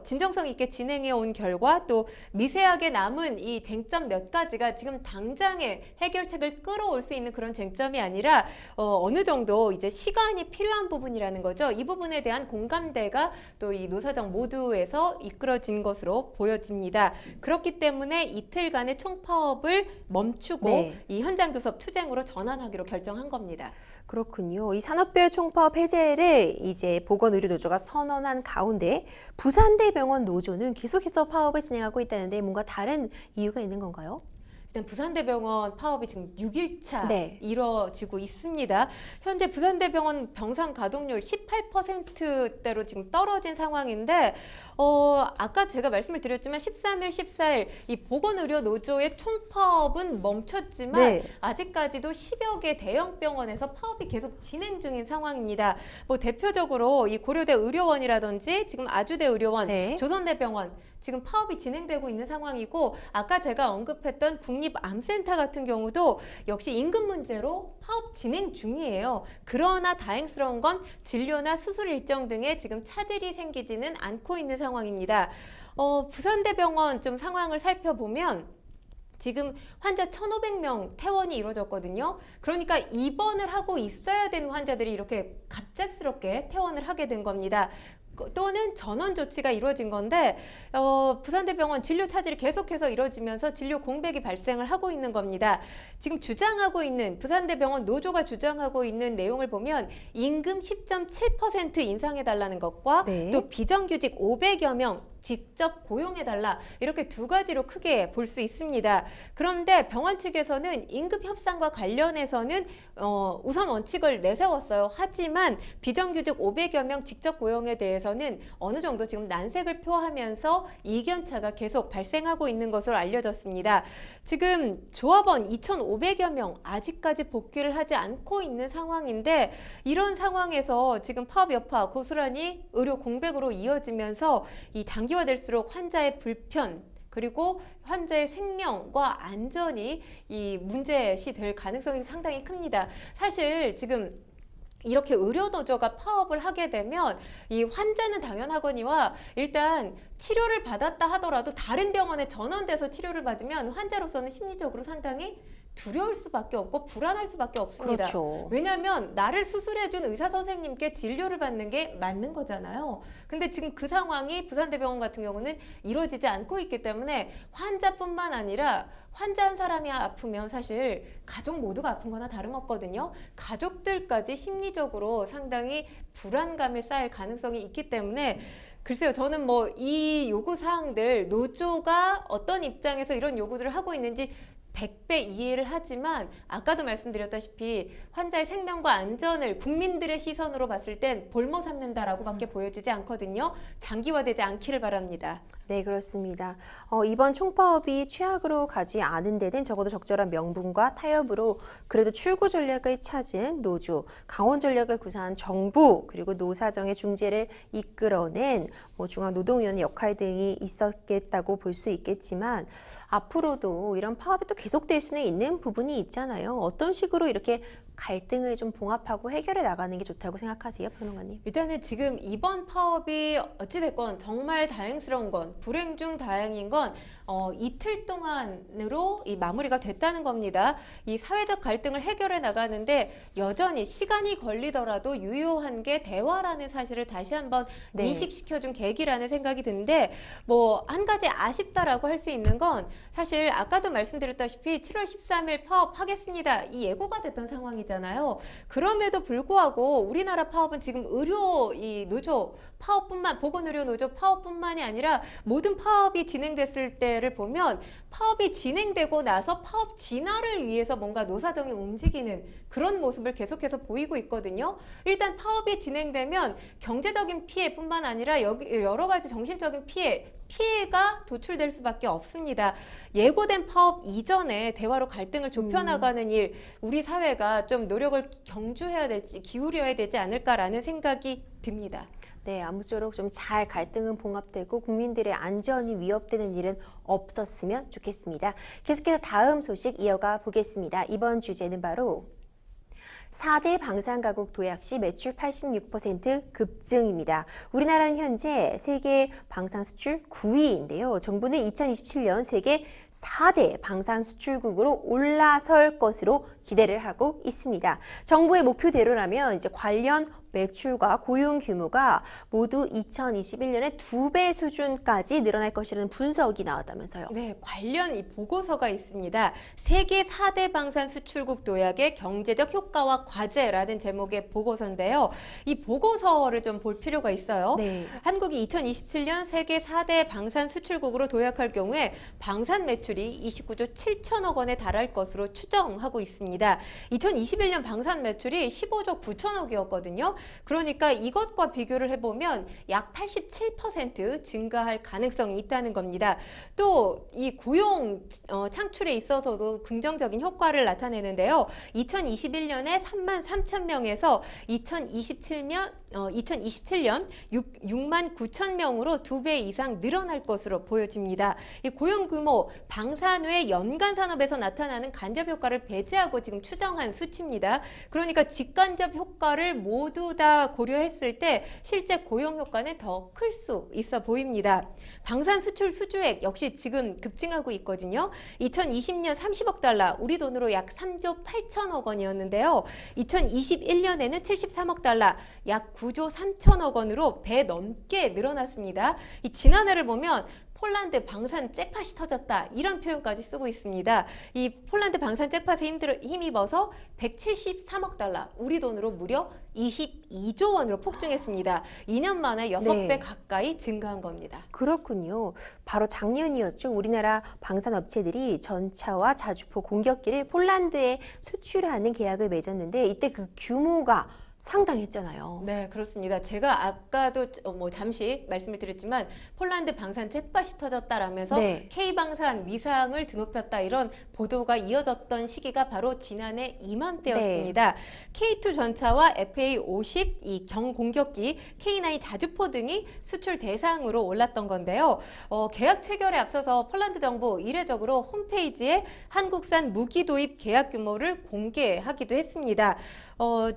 진정성 있게 진행해 온 결과 또 미세하게 남은 이 쟁점 몇 가지가 지금 당장의 해결책을 끌어올 수 있는 그런 쟁점이 아니라 어느 정도 이제 시간이 필요한 부분이라는 거죠. 이 부분에 대한 공감대가 또 이 노사정 모두에서 이끌어진 것으로 보여집니다. 그렇기 때문에 이틀간의 총파업을 멈추고 네. 이 현장 교섭 투쟁으로 전환하기로 결정한 겁니다. 그렇군요. 이 산업별 총파업 해제를 이제 보건의료노조가 선언한 가운데 부산대병원 노조는 계속해서 파업을 진행하고 있다는데 뭔가 다른 이유가 있는 건가요? 일단 부산대병원 파업이 지금 6일차 네. 이뤄지고 있습니다. 현재 부산대병원 병상 가동률 18%대로 지금 떨어진 상황인데 아까 제가 말씀을 드렸지만 13일, 14일 이 보건의료노조의 총파업은 멈췄지만 네. 아직까지도 10여 개 대형 병원에서 파업이 계속 진행 중인 상황입니다. 뭐 대표적으로 이 고려대 의료원이라든지 지금 아주대 의료원, 네. 조선대병원 지금 파업이 진행되고 있는 상황이고 아까 제가 언급했던 국립암센터 같은 경우도 역시 임금 문제로 파업 진행 중이에요. 그러나 다행스러운 건 진료나 수술 일정 등에 지금 차질이 생기지는 않고 있는 상황입니다. 부산대병원 좀 상황을 살펴보면 지금 환자 1,500명 퇴원이 이루어졌거든요. 그러니까 입원을 하고 있어야 되는 환자들이 이렇게 갑작스럽게 퇴원을 하게 된 겁니다. 또는 전원 조치가 이루어진 건데 부산대병원 진료 차질이 계속해서 이루어지면서 진료 공백이 발생을 하고 있는 겁니다. 지금 주장하고 있는 부산대병원 노조가 주장하고 있는 내용을 보면 임금 10.7% 인상해달라는 것과 네. 또 비정규직 500여 명 직접 고용해달라 이렇게 두 가지로 크게 볼 수 있습니다. 그런데 병원 측에서는 임금 협상과 관련해서는 우선 원칙을 내세웠어요. 하지만 비정규직 500여 명 직접 고용에 대해서는 어느 정도 지금 난색을 표하면서 이견차가 계속 발생하고 있는 것으로 알려졌습니다. 지금 조합원 2,500여 명 아직까지 복귀를 하지 않고 있는 상황인데 이런 상황에서 지금 파업 여파 고스란히 의료 공백으로 이어지면서 이 장기화될수록 환자의 불편 그리고 환자의 생명과 안전이 이 문제시 될 가능성이 상당히 큽니다. 사실 지금 이렇게 의료노조가 파업을 하게 되면 이 환자는 당연하거니와 일단 치료를 받았다 하더라도 다른 병원에 전원돼서 치료를 받으면 환자로서는 심리적으로 상당히 두려울 수밖에 없고 불안할 수밖에 없습니다. 그렇죠. 왜냐하면 나를 수술해준 의사 선생님께 진료를 받는 게 맞는 거잖아요. 근데 지금 그 상황이 부산대병원 같은 경우는 이루어지지 않고 있기 때문에 환자뿐만 아니라 환자 한 사람이 아프면 사실 가족 모두가 아픈 거나 다름없거든요. 가족들까지 심리적으로 상당히 불안감에 쌓일 가능성이 있기 때문에 글쎄요, 저는 뭐 이 요구 사항들 노조가 어떤 입장에서 이런 요구들을 하고 있는지 100배 이해를 하지만 아까도 말씀드렸다시피 환자의 생명과 안전을 국민들의 시선으로 봤을 땐 볼모 삼는다라고밖에 보여지지 않거든요. 장기화되지 않기를 바랍니다. 네, 그렇습니다. 이번 총파업이 최악으로 가지 않은 데는 적어도 적절한 명분과 타협으로 그래도 출구 전략을 찾은 노조, 강원 전략을 구사한 정부, 그리고 노사정의 중재를 이끌어낸 중앙노동위원회 역할 등이 있었겠다고 볼 수 있겠지만 앞으로도 이런 파업이 또 계속될 수는 있는 부분이 있잖아요. 어떤 식으로 이렇게 갈등을 좀 봉합하고 해결해 나가는 게 좋다고 생각하세요, 평론가님? 일단은 지금 이번 파업이 어찌됐건 정말 다행스러운 건 불행 중 다행인 건 이틀 동안으로 이 마무리가 됐다는 겁니다. 이 사회적 갈등을 해결해 나가는데 여전히 시간이 걸리더라도 유효한 게 대화라는 사실을 다시 한번 네. 인식시켜준 계기라는 생각이 드는데 뭐 한 가지 아쉽다라고 할 수 있는 건 사실 아까도 말씀드렸다시피 7월 13일 파업하겠습니다. 이 예고가 됐던 상황이잖아요. 있잖아요. 그럼에도 불구하고 우리나라 파업은 지금 의료 이 노조 보건의료 노조 파업뿐만이 아니라 모든 파업이 진행됐을 때를 보면 파업이 진행되고 나서 파업 진화를 위해서 뭔가 노사정이 움직이는 그런 모습을 계속해서 보이고 있거든요. 일단 파업이 진행되면 경제적인 피해뿐만 아니라 여러 가지 정신적인 피해가 도출될 수밖에 없습니다. 예고된 파업 이전에 대화로 갈등을 좁혀나가는 일, 우리 사회가 좀 노력을 기울여야 되지 않을까라는 생각이 듭니다. 네, 아무쪼록 좀 잘 갈등은 봉합되고 국민들의 안전이 위협되는 일은 없었으면 좋겠습니다. 계속해서 다음 소식 이어가 보겠습니다. 이번 주제는 바로 4대 방산가국 도약 시 매출 86% 급증입니다. 우리나라는 현재 세계 방산 수출 9위인데요. 정부는 2027년 세계 4대 방산 수출국으로 올라설 것으로 기대를 하고 있습니다. 정부의 목표대로라면 이제 관련 매출과 고용 규모가 모두 2021년에 2배 수준까지 늘어날 것이라는 분석이 나왔다면서요. 네, 관련 이 보고서가 있습니다. 세계 4대 방산 수출국 도약의 경제적 효과와 과제라는 제목의 보고서인데요. 이 보고서를 좀 볼 필요가 있어요. 네. 한국이 2027년 세계 4대 방산 수출국으로 도약할 경우에 방산 매출이 29조 7천억 원에 달할 것으로 추정하고 있습니다. 2021년 방산 매출이 15조 9천억이었거든요. 그러니까 이것과 비교를 해보면 약 87% 증가할 가능성이 있다는 겁니다. 또 이 고용 창출에 있어서도 긍정적인 효과를 나타내는데요. 2021년에 3만 3천 명에서 2027년 6만 9천 명으로 2배 이상 늘어날 것으로 보여집니다. 이 고용 규모, 방산 외 연간 산업에서 나타나는 간접 효과를 배제하고 지금 추정한 수치입니다. 그러니까 직간접 효과를 모두 다 고려했을 때 실제 고용 효과는 더 클 수 있어 보입니다. 방산 수출 수주액 역시 지금 급증하고 있거든요. 2020년 30억 달러, 우리 돈으로 약 3조 8천억 원이었는데요. 2021년에는 73억 달러, 약 9조 3천억 원으로 배 넘게 늘어났습니다. 이 지난해를 보면 폴란드 방산 잭팟이 터졌다, 이런 표현까지 쓰고 있습니다. 이 폴란드 방산 잭팟에 힘입어서 173억 달러, 우리 돈으로 무려 22조 원으로 폭증했습니다. 2년 만에 6배 네. 가까이 증가한 겁니다. 그렇군요. 바로 작년이었죠. 우리나라 방산업체들이 전차와 자주포 공격기를 폴란드에 수출하는 계약을 맺었는데 이때 그 규모가 상당했잖아요. 네, 그렇습니다. 제가 아까도 잠시 말씀을 드렸지만 폴란드 방산 잭팟이 터졌다라면서 네. K방산 위상을 드높였다, 이런 보도가 이어졌던 시기가 바로 지난해 이맘때였습니다. K2 전차와 FA50 이 경공격기, K9 자주포 등이 수출 대상으로 올랐던 건데요. 계약 체결에 앞서서 폴란드 정부 이례적으로 홈페이지에 한국산 무기 도입 계약 규모를 공개하기도 했습니다.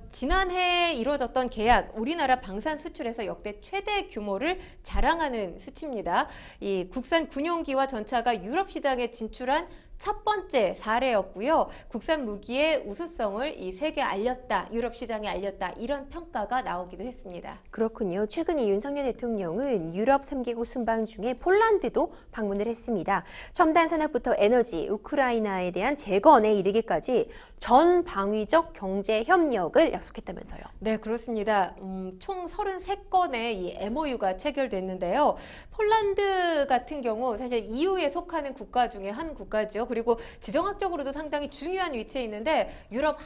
지난해 이루어졌던 계약, 우리나라 방산 수출에서 역대 최대 규모를 자랑하는 수치입니다. 이 국산 군용기와 전차가 유럽 시장에 진출한 첫 번째 사례였고요. 국산 무기의 우수성을 이 세계에 알렸다, 유럽 시장에 알렸다, 이런 평가가 나오기도 했습니다. 그렇군요. 최근 이 윤석열 대통령은 유럽 3개국 순방 중에 폴란드도 방문을 했습니다. 첨단 산업부터 에너지, 우크라이나에 대한 재건에 이르기까지 전 방위적 경제 협력을 약속했다면서요. 네, 그렇습니다. 총 33건의 이 MOU가 체결됐는데요. 폴란드 같은 경우 사실 EU에 속하는 국가 중에 한 국가죠. 그리고 지정학적으로도 상당히 중요한 위치에 있는데 유럽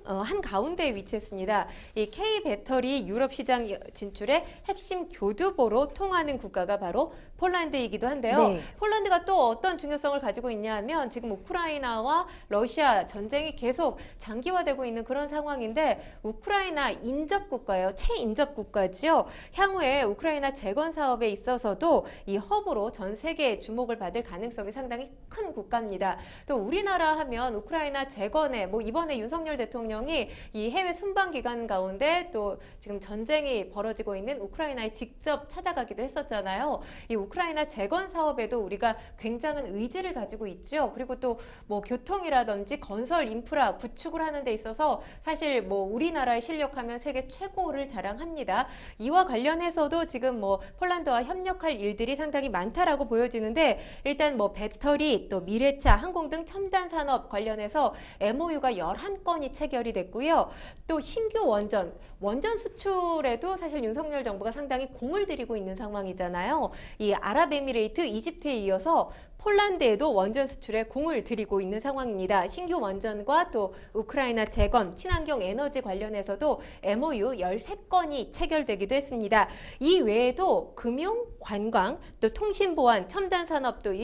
한가운데에 위치했습니다. 이 K 배터리 유럽 시장 진출의 핵심 교두보로 통하는 국가가 바로 폴란드이기도 한데요. 네. 폴란드가 또 어떤 중요성을 가지고 있냐 하면 지금 우크라이나와 러시아 전쟁이 계속 장기화되고 있는 그런 상황인데 우크라이나 인접 국가예요. 최인접 국가죠. 향후에 우크라이나 재건 사업에 있어서도 이 허브로 전 세계의 주목을 받을 가능성이 상당히 큰 국가입니다. 또 우리나라 하면 우크라이나 재건에 이번에 윤석열 대통령이 이 해외 순방 기간 가운데 또 지금 전쟁이 벌어지고 있는 우크라이나에 직접 찾아가기도 했었잖아요. 이 우크라이나 재건 사업에도 우리가 굉장한 의지를 가지고 있죠. 그리고 또 교통이라든지 건설 인프라 구축을 하는 데 있어서 사실 우리나라의 실력하면 세계 최고를 자랑합니다. 이와 관련해서도 지금 폴란드와 협력할 일들이 상당히 많다라고 보여지는데 일단 배터리, 또 미래차, 자동차, 항공 등 첨단 산업 관련해서 MOU가 11건이 체결이 됐고요. 또 신규 원전 수출에도 사실 윤석열 정부가 상당히 공을 들이고 있는 상황이잖아요. 이 아랍에미레이트, 이집트에 이어서 폴란드에도 원전 수출에 공을 들이고 있는 상황입니다. 신규 원전과 또 우크라이나 재건, 친환경 에너지 관련해서도 MOU 13건이 체결되기도 했습니다. 이 외에도 금융, 관광, 또 통신 보안, 첨단 산업, 또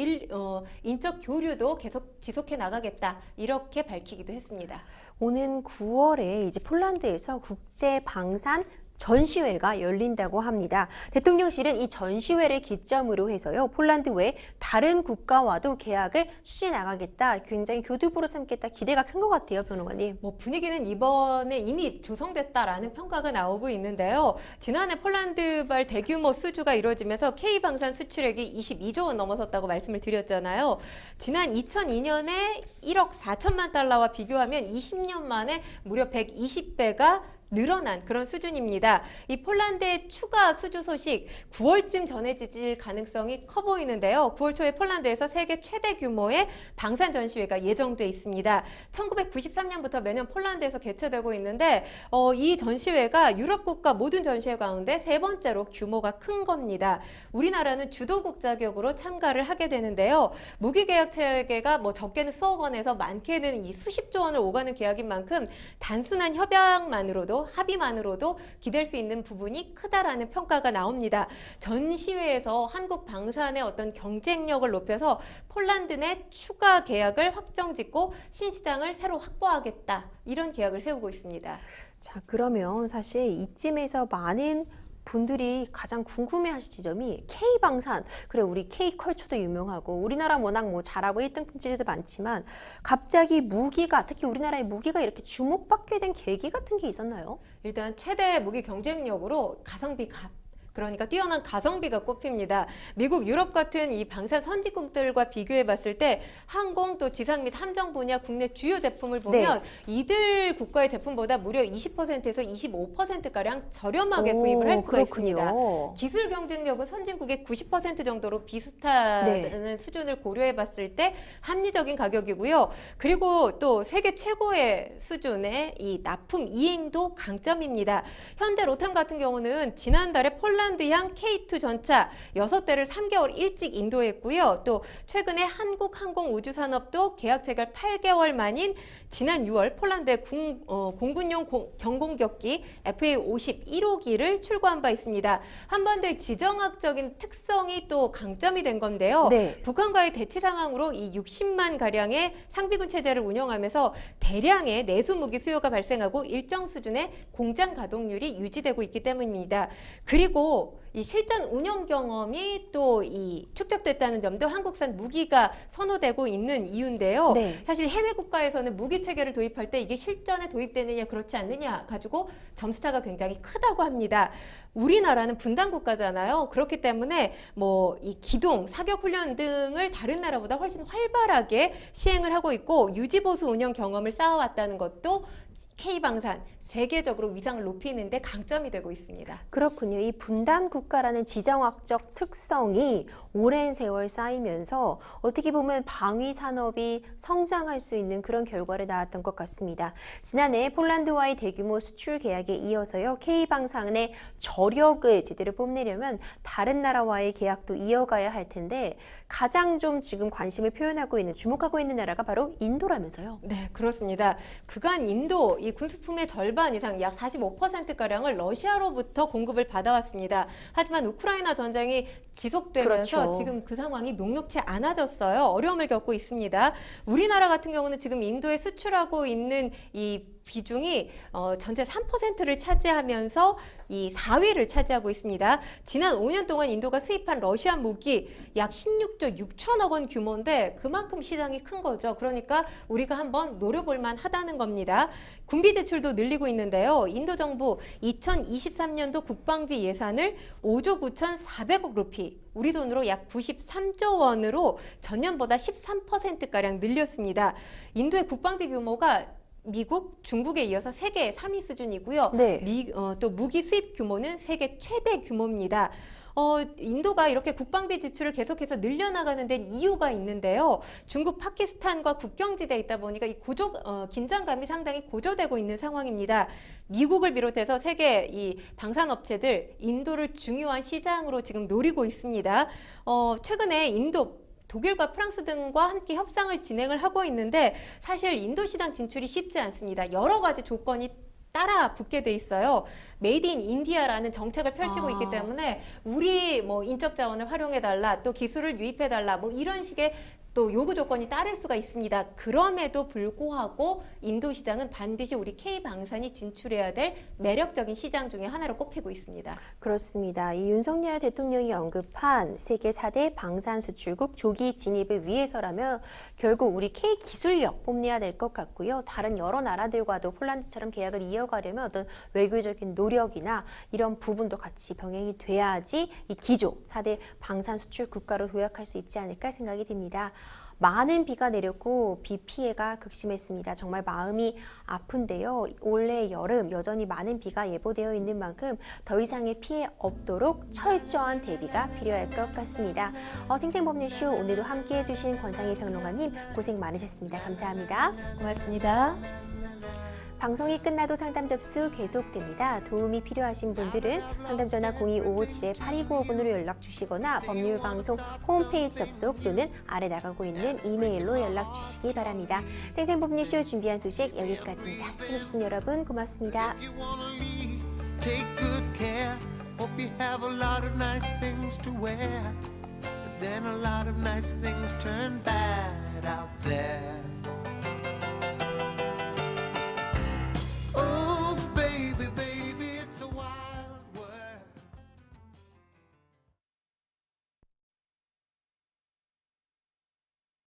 인적 교류도 계속 지속해 나가겠다. 이렇게 밝히기도 했습니다. 오는 9월에 이제 폴란드에서 국제 방산 전시회가 열린다고 합니다. 대통령실은 이 전시회를 기점으로 해서요, 폴란드 외 다른 국가와도 계약을 추진해 나가겠다, 굉장히 교두보로 삼겠다, 기대가 큰 것 같아요, 변호관님. 뭐 분위기는 이번에 이미 조성됐다라는 평가가 나오고 있는데요. 지난해 폴란드발 대규모 수주가 이루어지면서 K방산 수출액이 22조 원 넘어섰다고 말씀을 드렸잖아요. 지난 2002년에 1억 4천만 달러와 비교하면 20년 만에 무려 120배가 늘어난 그런 수준입니다. 이 폴란드의 추가 수주 소식 9월쯤 전해질 가능성이 커 보이는데요. 9월 초에 폴란드에서 세계 최대 규모의 방산 전시회가 예정돼 있습니다. 1993년부터 매년 폴란드에서 개최되고 있는데 이 전시회가 유럽 국가 모든 전시회 가운데 세 번째로 규모가 큰 겁니다. 우리나라는 주도국 자격으로 참가를 하게 되는데요. 무기 계약 체계가 뭐 적게는 수억 원에서 많게는 이 수십조 원을 오가는 계약인 만큼 단순한 협약만으로도 합의만으로도 기댈 수 있는 부분이 크다라는 평가가 나옵니다. 전시회에서 한국 방산의 어떤 경쟁력을 높여서 폴란드 내 추가 계약을 확정짓고 신시장을 새로 확보하겠다. 이런 계약을 세우고 있습니다. 자, 그러면 사실 이쯤에서 많은 분들이 가장 궁금해하실 지점이 K방산, 그래 우리 K컬처도 유명하고 우리나라 워낙 뭐 잘하고 1등 품질도 많지만 갑자기 무기가, 특히 우리나라의 무기가 이렇게 주목받게 된 계기 같은 게 있었나요? 일단 최대 무기 경쟁력으로 가성비 그러니까 뛰어난 가성비가 꼽힙니다. 미국, 유럽 같은 이 방산 선진국들과 비교해 봤을 때 항공 또 지상 및 함정 분야 국내 주요 제품을 보면 이들 국가의 제품보다 무려 20%에서 25%가량 저렴하게 구입을 할 수가 있습니다. 기술 경쟁력은 선진국의 90% 정도로 비슷한 수준을 고려해 봤을 때 합리적인 가격이고요. 그리고 또 세계 최고의 수준의 이 납품 이행도 강점입니다. 현대 로템 같은 경우는 지난달에 폴란드향 K2 전차 6대를 3개월 일찍 인도했고요. 또 최근에 한국항공우주산업도 계약 체결 8개월 만인 지난 6월 폴란드의 공군용 경공격기 FA-50 1호기를 출고한 바 있습니다. 한반도의 지정학적인 특성이 또 강점이 된 건데요. 북한과의 대치 상황으로 이 60만 가량의 상비군 체제를 운영하면서 대량의 내수 무기 수요가 발생하고 일정 수준의 공장 가동률이 유지되고 있기 때문입니다. 그리고 이 실전 운영 경험이 또 이 축적됐다는 점도 한국산 무기가 선호되고 있는 이유인데요. 사실 해외 국가에서는 무기 체계를 도입할 때 이게 실전에 도입되느냐 그렇지 않느냐 가지고 점수차가 굉장히 크다고 합니다. 우리나라는 분단 국가잖아요. 그렇기 때문에 뭐 이 기동, 사격 훈련 등을 다른 나라보다 훨씬 활발하게 시행을 하고 있고 유지보수 운영 경험을 쌓아왔다는 것도 K방산 세계적으로 위상을 높이는 데 강점이 되고 있습니다. 그렇군요. 이 분단 국가라는 지정학적 특성이 오랜 세월 쌓이면서 어떻게 보면 방위 산업이 성장할 수 있는 그런 결과를 낳았던 것 같습니다. 지난해 폴란드와의 대규모 수출 계약에 이어서요, K방산의 저력을 제대로 뽐내려면 다른 나라와의 계약도 이어가야 할 텐데 가장 좀 지금 관심을 표현하고 있는, 주목하고 있는 나라가 바로 인도라면서요? 네, 그렇습니다. 그간 인도 이 군수품의 절반 이상 약 45%가량을 러시아로부터 공급을 받아왔습니다. 하지만 우크라이나 전쟁이 지속되면서 지금 그 상황이 녹록치 않아졌어요. 어려움을 겪고 있습니다. 우리나라 같은 경우는 지금 인도에 수출하고 있는 이 비중이 전체 3%를 차지하면서 이 4위를 차지하고 있습니다. 지난 5년 동안 인도가 수입한 러시아 무기 약 16조 6천억 원 규모인데 그만큼 시장이 큰 거죠. 그러니까 우리가 한번 노려볼 만하다는 겁니다. 군비 지출도 늘리고 있는데요. 인도 정부 2023년도 국방비 예산을 5조 9,400억 루피, 우리 돈으로 약 93조 원으로 전년보다 13%가량 늘렸습니다. 인도의 국방비 규모가 미국, 중국에 이어서 세계 3위 수준이고요. 네. 또 무기 수입 규모는 세계 최대 규모입니다. 인도가 이렇게 국방비 지출을 계속해서 늘려나가는 데는 이유가 있는데요. 중국, 파키스탄과 국경지대에 있다 보니까 이 긴장감이 상당히 고조되고 있는 상황입니다. 미국을 비롯해서 세계 이 방산업체들 인도를 중요한 시장으로 지금 노리고 있습니다. 최근에 인도 독일과 프랑스 등과 함께 협상을 진행을 하고 있는데 사실 인도 시장 진출이 쉽지 않습니다. 여러 가지 조건이 따라 붙게 돼 있어요. 메이드 인 인디아라는 정책을 펼치고 있기 때문에 우리 뭐 인적 자원을 활용해 달라, 또 기술을 유입해 달라, 뭐 이런 식의 또 요구 조건이 따를 수가 있습니다. 그럼에도 불구하고 인도 시장은 반드시 우리 K방산이 진출해야 될 매력적인 시장 중에 하나로 꼽히고 있습니다. 그렇습니다. 이 윤석열 대통령이 언급한 세계 4대 방산 수출국 조기 진입을 위해서라면 결국 우리 K 기술력 뽐내야 될 것 같고요. 다른 여러 나라들과도 폴란드처럼 계약을 이어가려면 어떤 외교적인 노력이나 이런 부분도 같이 병행이 돼야지 이 기조 4대 방산 수출 국가로 도약할 수 있지 않을까 생각이 듭니다. 많은 비가 내렸고 비 피해가 극심했습니다. 정말 마음이 아픈데요. 올해 여름 여전히 많은 비가 예보되어 있는 만큼 더 이상의 피해 없도록 철저한 대비가 필요할 것 같습니다. 생생법률쇼 오늘도 함께해 주신 권상희 평론가님 고생 많으셨습니다. 감사합니다. 고맙습니다. 방송이 끝나도 상담 접수 계속됩니다. 도움이 필요하신 분들은 상담 전화 02-557-8295번으로 연락 주시거나 법률방송 홈페이지 접속 또는 아래 나가고 있는 이메일로 연락 주시기 바랍니다. 생생법률쇼 준비한 소식 여기까지입니다. 시청해주신 여러분 고맙습니다. If you wanna leave, take good care. Hope you have a lot of nice things to wear. But then a lot of nice things turn bad out there.